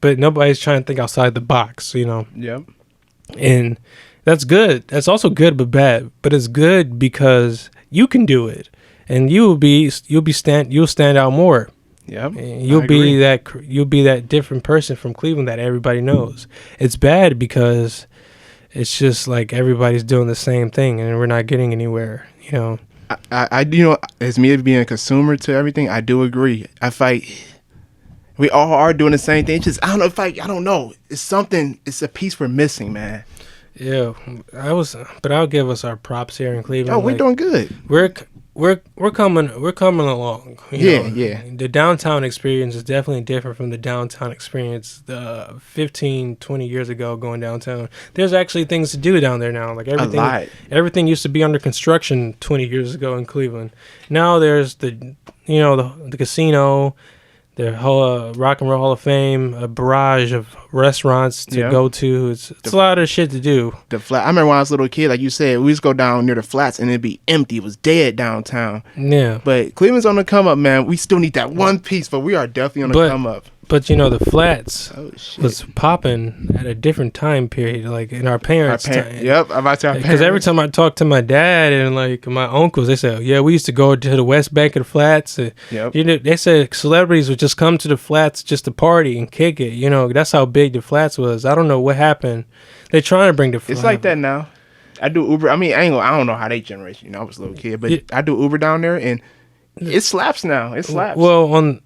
But nobody's trying to think outside the box, you know. Yep. And that's good. That's also good but bad. But it's good because you can do it, and you'll stand out more. Yep. And you'll be that different person from Cleveland that everybody knows. It's bad because it's just like everybody's doing the same thing and we're not getting anywhere, you know. I you know, as me being a consumer to everything, I do agree. We all are doing the same thing. It's just I don't know. It's something. It's a piece we're missing, man. Yeah, but I'll give us our props here in Cleveland. Oh, we're doing good. We're coming along. You know? Yeah. The downtown experience is definitely different from the downtown experience 15, 20 years ago going downtown. There's actually things to do down there now. Like everything used to be under construction 20 years ago in Cleveland. Now there's the casino, the whole Rock and Roll Hall of Fame, a barrage of restaurants to go to. It's a lot of shit to do. The flat. I remember when I was a little kid, like you said, we used to go down near the flats and it'd be empty. It was dead downtown. Yeah. But Cleveland's on the come up, man. We still need that one piece, but we are definitely on the come up. But the flats Oh shit. was popping at a different time period, like in our parents' time. Yep, I'm about to. Because every time I talk to my dad and like my uncles, they say, "Yeah, we used to go to the West Bank of the flats." Yep. They said celebrities would just come to the flats just to party and kick it. That's how big the flats was. I don't know what happened. They're trying to bring the flats. It's like that now. I do Uber. I mean, I don't know how they generation. I was a little kid, but I do Uber down there, and it slaps now. It slaps. Well,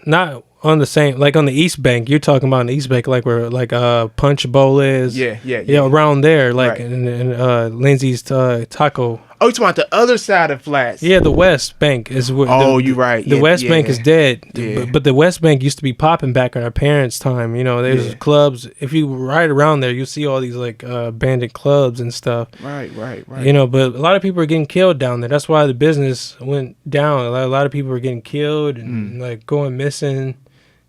not on the same, like on the East Bank. You're talking about on the East Bank, like where like Punch Bowl is. Yeah, around there, like right. in Lindsay's Taco. Oh, you talking about the other side of flats? Yeah, the West Bank is where. Oh, you're right. The West Bank is dead, Yeah. but the West Bank used to be popping back in our parents' time. There's clubs. If you ride around there, you see all these like abandoned clubs and stuff. Right. But a lot of people are getting killed down there. That's why the business went down. A lot of people are getting killed and like going missing,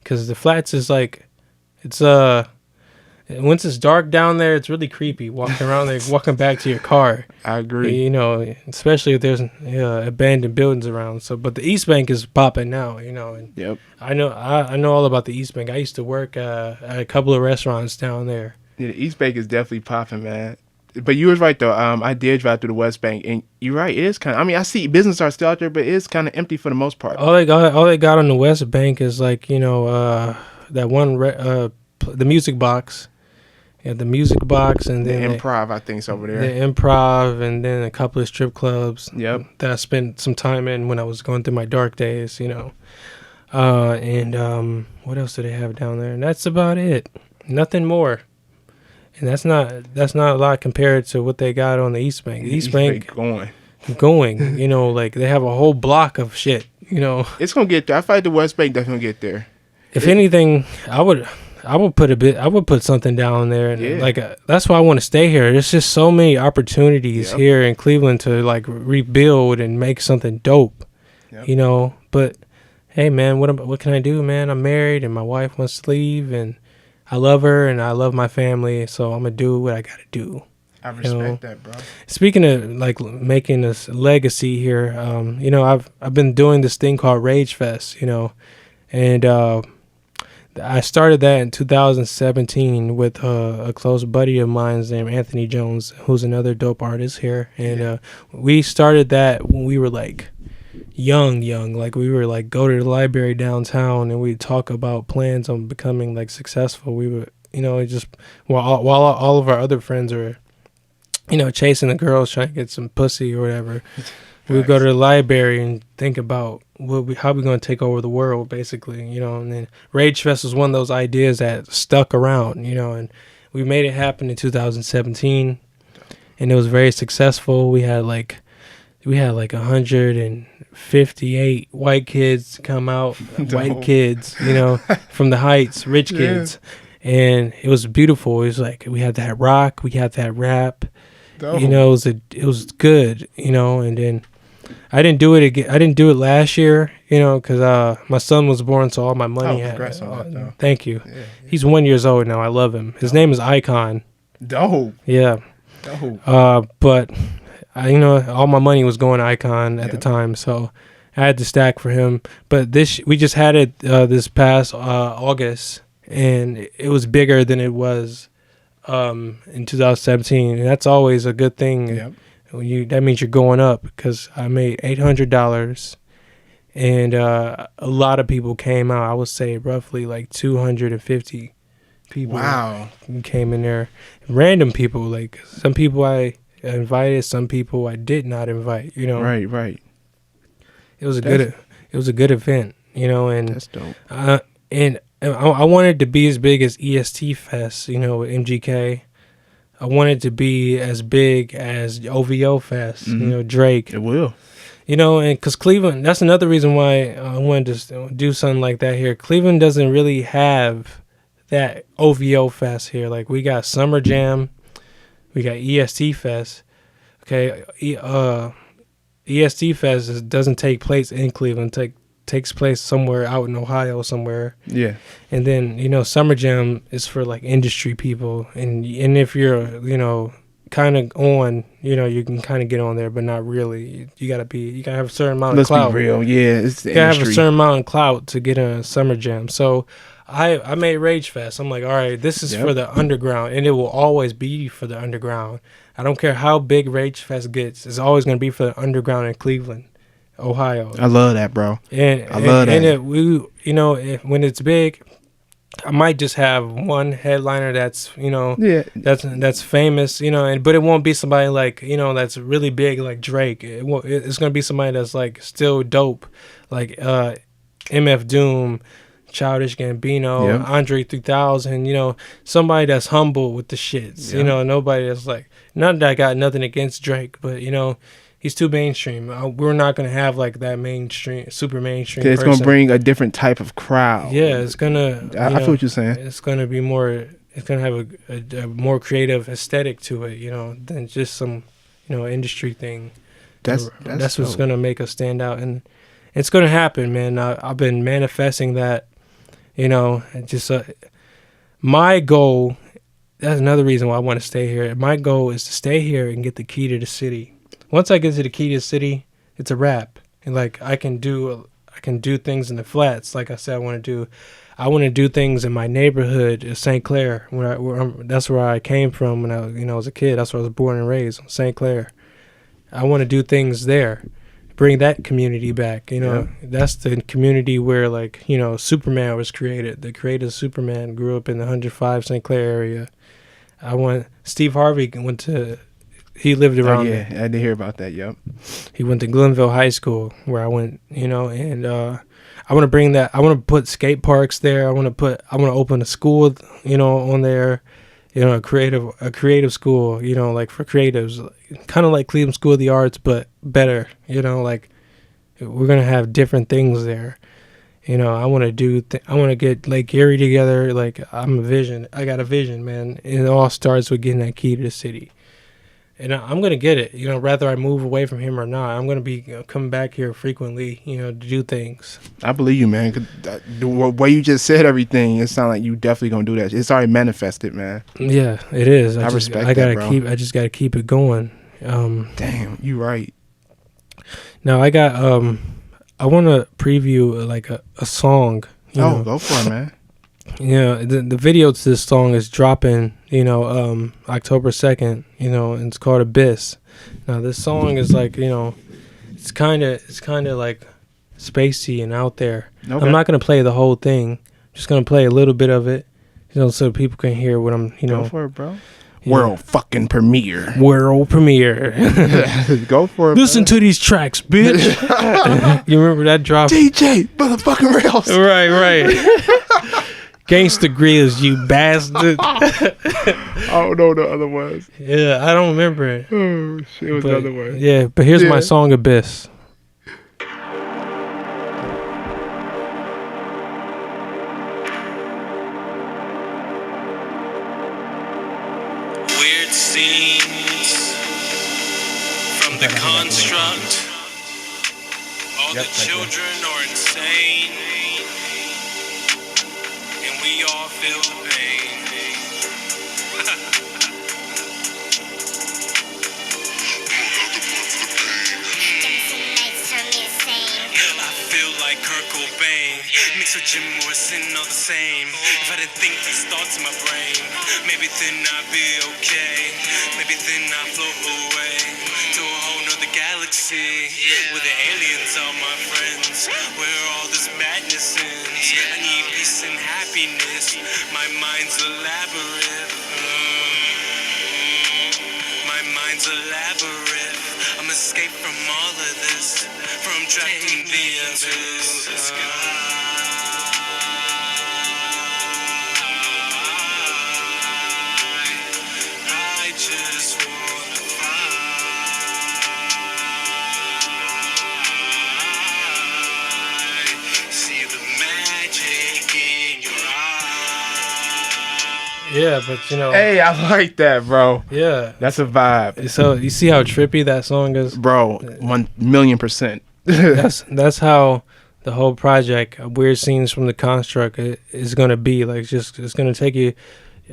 because the flats is like, it's once it's dark down there, it's really creepy walking around there, walking back to your car. I agree. Especially if there's abandoned buildings around. So, but the East Bank is popping now. And Yep. I know all about the East Bank. I used to work at a couple of restaurants down there. Yeah, the East Bank is definitely popping, man. But you was right though. I did drive through the West Bank, and you're right. It is kind of. I mean, I see business are still out there, but it is kind of empty for the most part. All they got on the West Bank is like that one the music box. Yeah, the music box, and then the Improv, I think, is over there. The Improv, and then a couple of strip clubs. Yep. That I spent some time in when I was going through my dark days. And what else do they have down there? And that's about it. Nothing more. And that's not a lot compared to what they got on the East Bank. The East Bank going. Like they have a whole block of shit. It's gonna get there. I feel like the West Bank definitely get there. If anything, I would put something down there, and that's why I want to stay here. There's just so many opportunities here in Cleveland to like rebuild and make something dope. Yep. But hey, man, what can I do, man? I'm married and my wife wants to leave, and I love her and I love my family, so I'm gonna do what I gotta do. I respect that, bro. Speaking of like making this legacy here, I've been doing this thing called Rage Fest, and I started that in 2017 with a close buddy of mine named Anthony Jones, who's another dope artist here. And we started that when we were like young. Like we were like go to the library downtown and we'd talk about plans on becoming like successful. We would, just while all of our other friends are, chasing the girls, trying to get some pussy or whatever. We would go to the library and think about how we're going to take over the world, basically, and then Rage Fest was one of those ideas that stuck around, and we made it happen in 2017, and it was very successful. We had like 158 white kids come out, white kids, from the Heights, rich kids, and it was beautiful. It was like we had that rock, we had that rap, it was good, and then I didn't do it again. I didn't do it last year, because my son was born, so all my money. Congrats on that, though. Thank you. Yeah. He's 1 year old now. I love him. His name is Icon. Dope. Yeah. Dope. But all my money was going to Icon at the time, so I had to stack for him. But we just had it this past August, and it was bigger than it was in 2017, and that's always a good thing. Yep. That means you're going up, because I made $800, and a lot of people came out. I would say roughly like 250 people. Wow. Came in there. Random people, like some people I invited, some people I did not invite. Right. It was a good event. And that's dope. And I wanted to be as big as EST Fest. With MGK. I wanted to be as big as OVO Fest, Drake. It will. And because Cleveland, that's another reason why I wanted to do something like that here. Cleveland doesn't really have that OVO Fest here. Like, we got Summer Jam, we got EST Fest. Okay, EST Fest doesn't take place in Cleveland. Takes place somewhere out in Ohio somewhere. Yeah. And then, Summer Jam is for like industry people. And if you're, kind of on, you can kind of get on there, but not really. You gotta have a certain amount Let's of clout. be real, yeah, it's the You gotta industry. have a certain amount of clout to get in a summer jam. So I made Rage Fest. I'm like, all right, this is for the underground, and it will always be for the underground. I don't care how big Rage Fest gets. It's always going to be for the underground in Cleveland, Ohio. I love that, bro. I love that. And when it's big, I might just have one headliner that's that's famous, but it won't be somebody like that's really big like Drake. It's going to be somebody that's like still dope, like MF Doom, Childish Gambino, Andre 3000, somebody that's humble with the shits, nobody that's like, not that I got nothing against Drake, but he's too mainstream. We're not going to have like that super mainstream It's going to bring a different type of crowd. Yeah, it's going to, I feel what you're saying. It's going to be more, it's going to have a more creative aesthetic to it, than just some, industry thing. That's what's going to make us stand out. And it's going to happen, man. I've been manifesting that. Just my goal, that's another reason why I want to stay here. My goal is to stay here and get the key to the city. Once I get to the key to the city, it's a wrap. And like I can do things in the flats. Like I said, I want to do things in my neighborhood, St. Clair. That's where I came from when I was a kid. That's where I was born and raised, St. Clair. I want to do things there. Bring that community back, That's the community where, like, Superman was created. The creator of Superman grew up in the 105 St. Clair area. Steve Harvey he lived around there. I did hear about that, yep. He went to Glenville High School, where I went, and I want to bring that. I want to put skate parks there. I want to open a school, on there. A creative school, like for creatives, kind of like Cleveland School of the Arts, but better, like we're going to have different things there. I want to I want to get Lake Erie together. Like I got a vision, man. And it all starts with getting that key to the city. And I'm going to get it, whether I move away from him or not. I'm going to be coming back here frequently, to do things. I believe you, man. The way you just said everything, it sounds like you definitely going to do that. It's already manifested, man. Yeah, it is. I respect that, bro. I just got to keep it going. Damn, you right. Now I got, I want to preview like a song. Go for it, man. The video to this song is dropping, October 2nd, and it's called Abyss. Now this song is like, it's kind of like spacey and out there. Okay. I'm not going to play the whole thing. I'm just going to play a little bit of it, so people can hear what I'm, Go for it, bro. World fucking premiere. World premiere. Go for it. Listen to these tracks, bitch. You remember that drop? DJ, motherfucking rails. Right. Gangsta Grills, you bastard. I don't know the other ones. Yeah, I don't remember it. Oh, shit, it was the other one. Yeah, but here's my song, Abyss. Weird scenes from the construct. All the children are insane. We all feel the pain. I feel like Kurt Cobain, mixed with Jim Morrison, all the same. If I didn't think these thoughts in my brain, maybe then I'd be okay. Maybe then I'd float away to a whole nother galaxy where the aliens are my friends, where all this madness ends. I need peace and happiness. My mind's a labyrinth. My mind's a labyrinth. I'm escape from all of this, from trapped in the abyss. I just wanna see the magic in your eyes. Yeah, but Hey, I like that, bro. Yeah. That's a vibe. So you see how trippy that song is? Bro, 1,000,000%. That's how the whole project, Weird Scenes from the Construct, is gonna be. Like, it's gonna take you.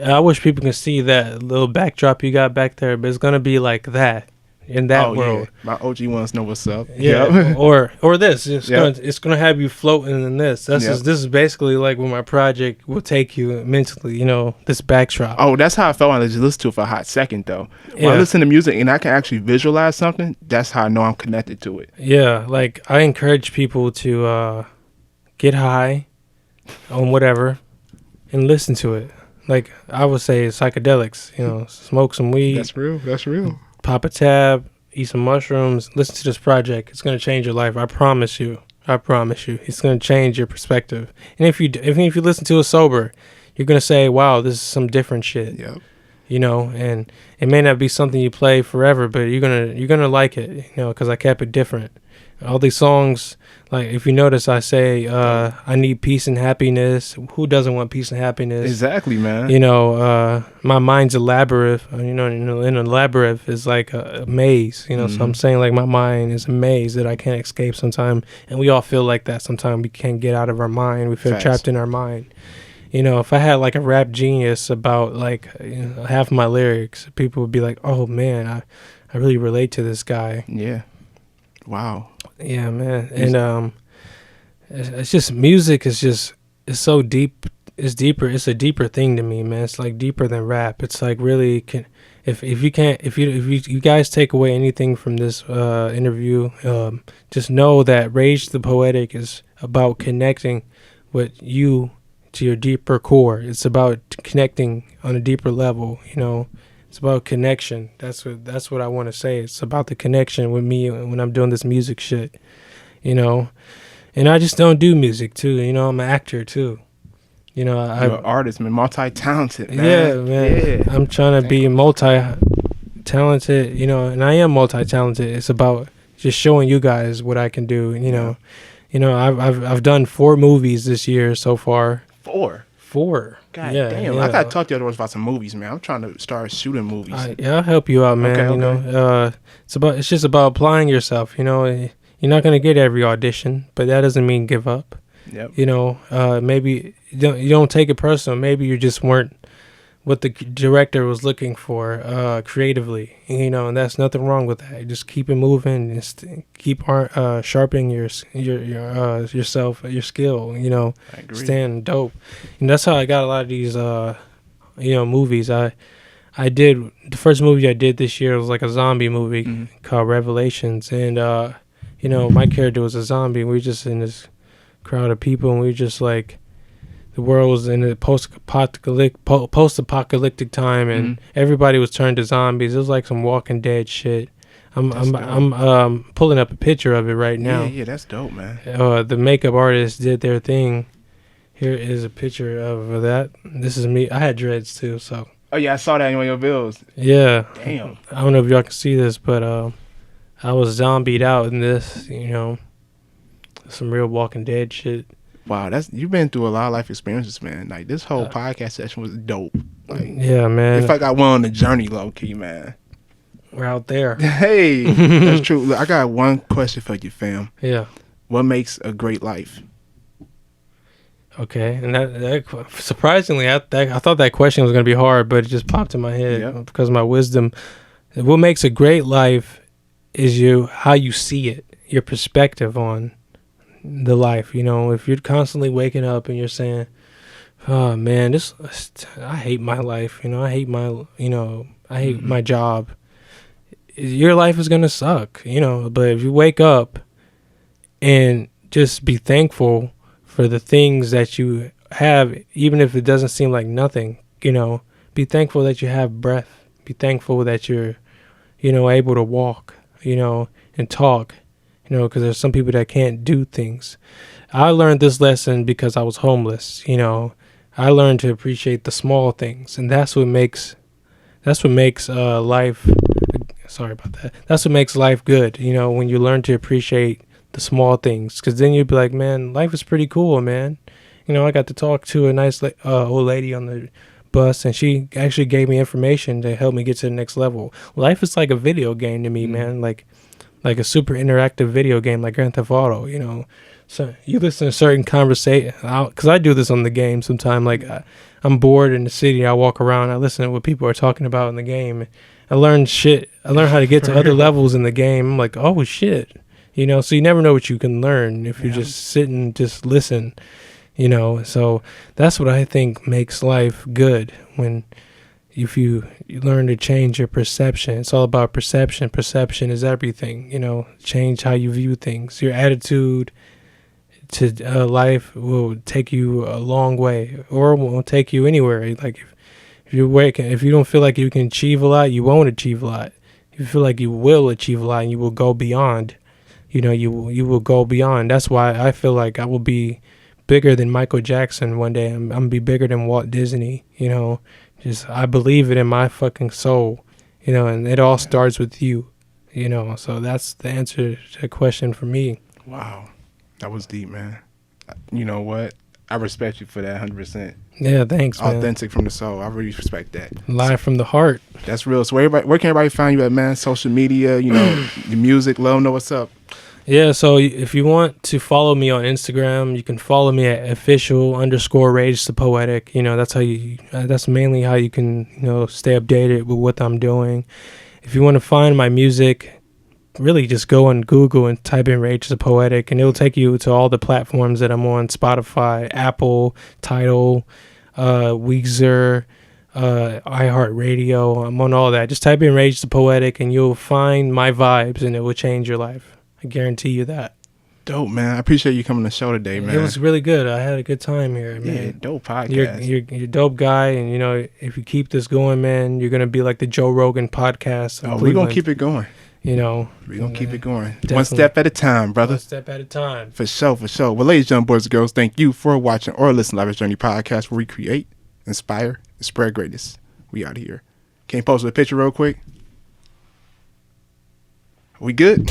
I wish people can see that little backdrop you got back there, but it's gonna be like that in that world. Yeah. My OG ones know what's up. Yeah, Yep. or this. It's Yep. gonna have you floating in this. This is basically like where my project will take you mentally. You know, this backdrop. Oh, that's how I felt when I just listened to it for a hot second, though. When I Yeah. listen to music and I can actually visualize something, that's how I know I'm connected to it. Yeah, like I encourage people to get high on whatever and listen to it. Like I would say, psychedelics. You know, smoke some weed. That's real. That's real. Pop a tab, eat some mushrooms, listen to this project. It's going to change your life. I promise you. It's going to change your perspective. And if you listen to it sober, you're going to say, wow, this is some different shit. Yep. You know, and it may not be something you play forever, but you're going to like it, you know, because I kept it different. All these songs, like if you notice, I say, I need peace and happiness. Who doesn't want peace and happiness? Exactly, man. You know, my mind's a labyrinth. You know, in a labyrinth is like a maze. You know, so I'm saying like my mind is a maze that I can't escape sometime. And we all feel like that sometimes. We can't get out of our mind. We feel trapped in our mind. You know, if I had like a rap genius about like half my lyrics, people would be like, "Oh man, I really relate to this guy." Yeah. Wow. Yeah, man. And it's just music is it's so deep. It's deeper. It's a deeper thing to me, man. It's like deeper than rap. It's like really if you guys take away anything from this interview, just know that Rage the Poetic is about connecting with you to your deeper core. It's about connecting on a deeper level, you know. It's about connection. That's what I want to say. It's about the connection with me when I'm doing this music shit, you know. And I just don't do music too, you know. I'm an actor too, you know. You're an artist, man, multi-talented, man. Yeah, man. Yeah. I'm trying to be multi-talented, you know, and I am multi-talented. It's about just showing you guys what I can do, you know. You know, I've done 4 movies this year so far. 4. God damn. I gotta talk to you otherwise about some movies, man. I'm trying to start shooting movies. I'll help you out, man. Okay. You know, it's just about applying yourself. You know, you're not gonna get every audition, but that doesn't mean give up. Yep. You know, maybe you don't take it personal. Maybe you just weren't what the director was looking for creatively. You know, and that's nothing wrong with that. Just keep it moving. Just keep sharpening yourself, your skill. You know, I agree. staying dope. And that's how I got a lot of these movies. I did the first movie I did this year was like a zombie movie called Revelations, and you know, my character was a zombie. We were just in this crowd of people, and we were just like, the world was in a post-apocalyptic time, and everybody was turned to zombies. It was like some Walking Dead shit. I'm pulling up a picture of it right now. Yeah, that's dope, man. The makeup artist did their thing. Here is a picture of that. This is me. I had dreads too, so. Oh yeah, I saw that on your bills. Yeah. Damn. I don't know if y'all can see this, but I was zombied out in this. You know, some real Walking Dead shit. Wow, you've been through a lot of life experiences, man. Like this whole podcast session was dope. Like, yeah, man. If I got one on the journey, low key, man. We're out there. Hey, that's true. Look, I got one question for you, fam. Yeah. What makes a great life? Okay, and that surprisingly, I thought that question was gonna be hard, but it just popped in my head because of my wisdom. What makes a great life is how you see it, your perspective on the life. You know, if you're constantly waking up and you're saying, "Oh man, I hate my life," you know, I hate my job. Your life is gonna suck, you know. But if you wake up and just be thankful for the things that you have, even if it doesn't seem like nothing, you know, be thankful that you have breath. Be thankful that you're, you know, able to walk, you know, and talk. You know, because there's some people that can't do things. I learned this lesson because I was homeless. You know, I learned to appreciate the small things, and that's what makes life. Sorry about that. That's what makes life good. You know, when you learn to appreciate the small things, because then you'd be like, man, life is pretty cool, man. You know, I got to talk to a nice old lady on the bus, and she actually gave me information to help me get to the next level. Life is like a video game to me, man. Like a super interactive video game, like Grand Theft Auto, you know. So you listen to certain conversation, because I do this on the game sometime. Like I'm bored in the city, I walk around, I listen to what people are talking about in the game. I learn shit. I learn how to get to other levels in the game. I'm like, oh shit, you know. So you never know what you can learn if you just sit and just listen, you know. So that's what I think makes life good, when if you learn to change your perception. It's all about perception. Perception is everything, you know. Change how you view things. Your attitude to life will take you a long way, or won't take you anywhere. Like if you're waking, if you don't feel like you can achieve a lot, you won't achieve a lot. If you feel like you will achieve a lot and you will go beyond, you know, you will go beyond. That's why I feel like I will be bigger than Michael Jackson one day. I'm gonna be bigger than Walt Disney, you know. Just I believe it in my fucking soul, you know, and it all starts with you, you know. So that's the answer to the question for me. Wow. That was deep, man. You know what? I respect you for that 100%. Yeah, thanks, man. Authentic from the soul. I really respect that. Live from the heart. That's real. So where can everybody find you at, man? Social media, you know, your music. Let them know what's up. Yeah, so if you want to follow me on Instagram, you can follow me at official_Rage the Poetic. You know, that's how you. That's mainly how you can, you know, stay updated with what I'm doing. If you want to find my music, really just go on Google and type in Rage the Poetic, and it'll take you to all the platforms that I'm on: Spotify, Apple, Tidal, Weezer, iHeartRadio. I'm on all that. Just type in Rage the Poetic, and you'll find my vibes, and it will change your life. I guarantee you that. Dope, man. I appreciate you coming to the show today, man. It was really good. I had a good time here, man. Yeah, dope podcast. You're a dope guy, and you know, if you keep this going, man, you're gonna be like the Joe Rogan podcast. Oh, we're gonna keep it going. You know, we're gonna keep it going. Definitely. One step at a time, brother. One step at a time. For sure, for sure. Well, ladies, gentlemen, boys and girls, thank you for watching or listening to Lavish Journey podcast, where we create, inspire, and spread greatness. We out here. Can you post a picture real quick? We good?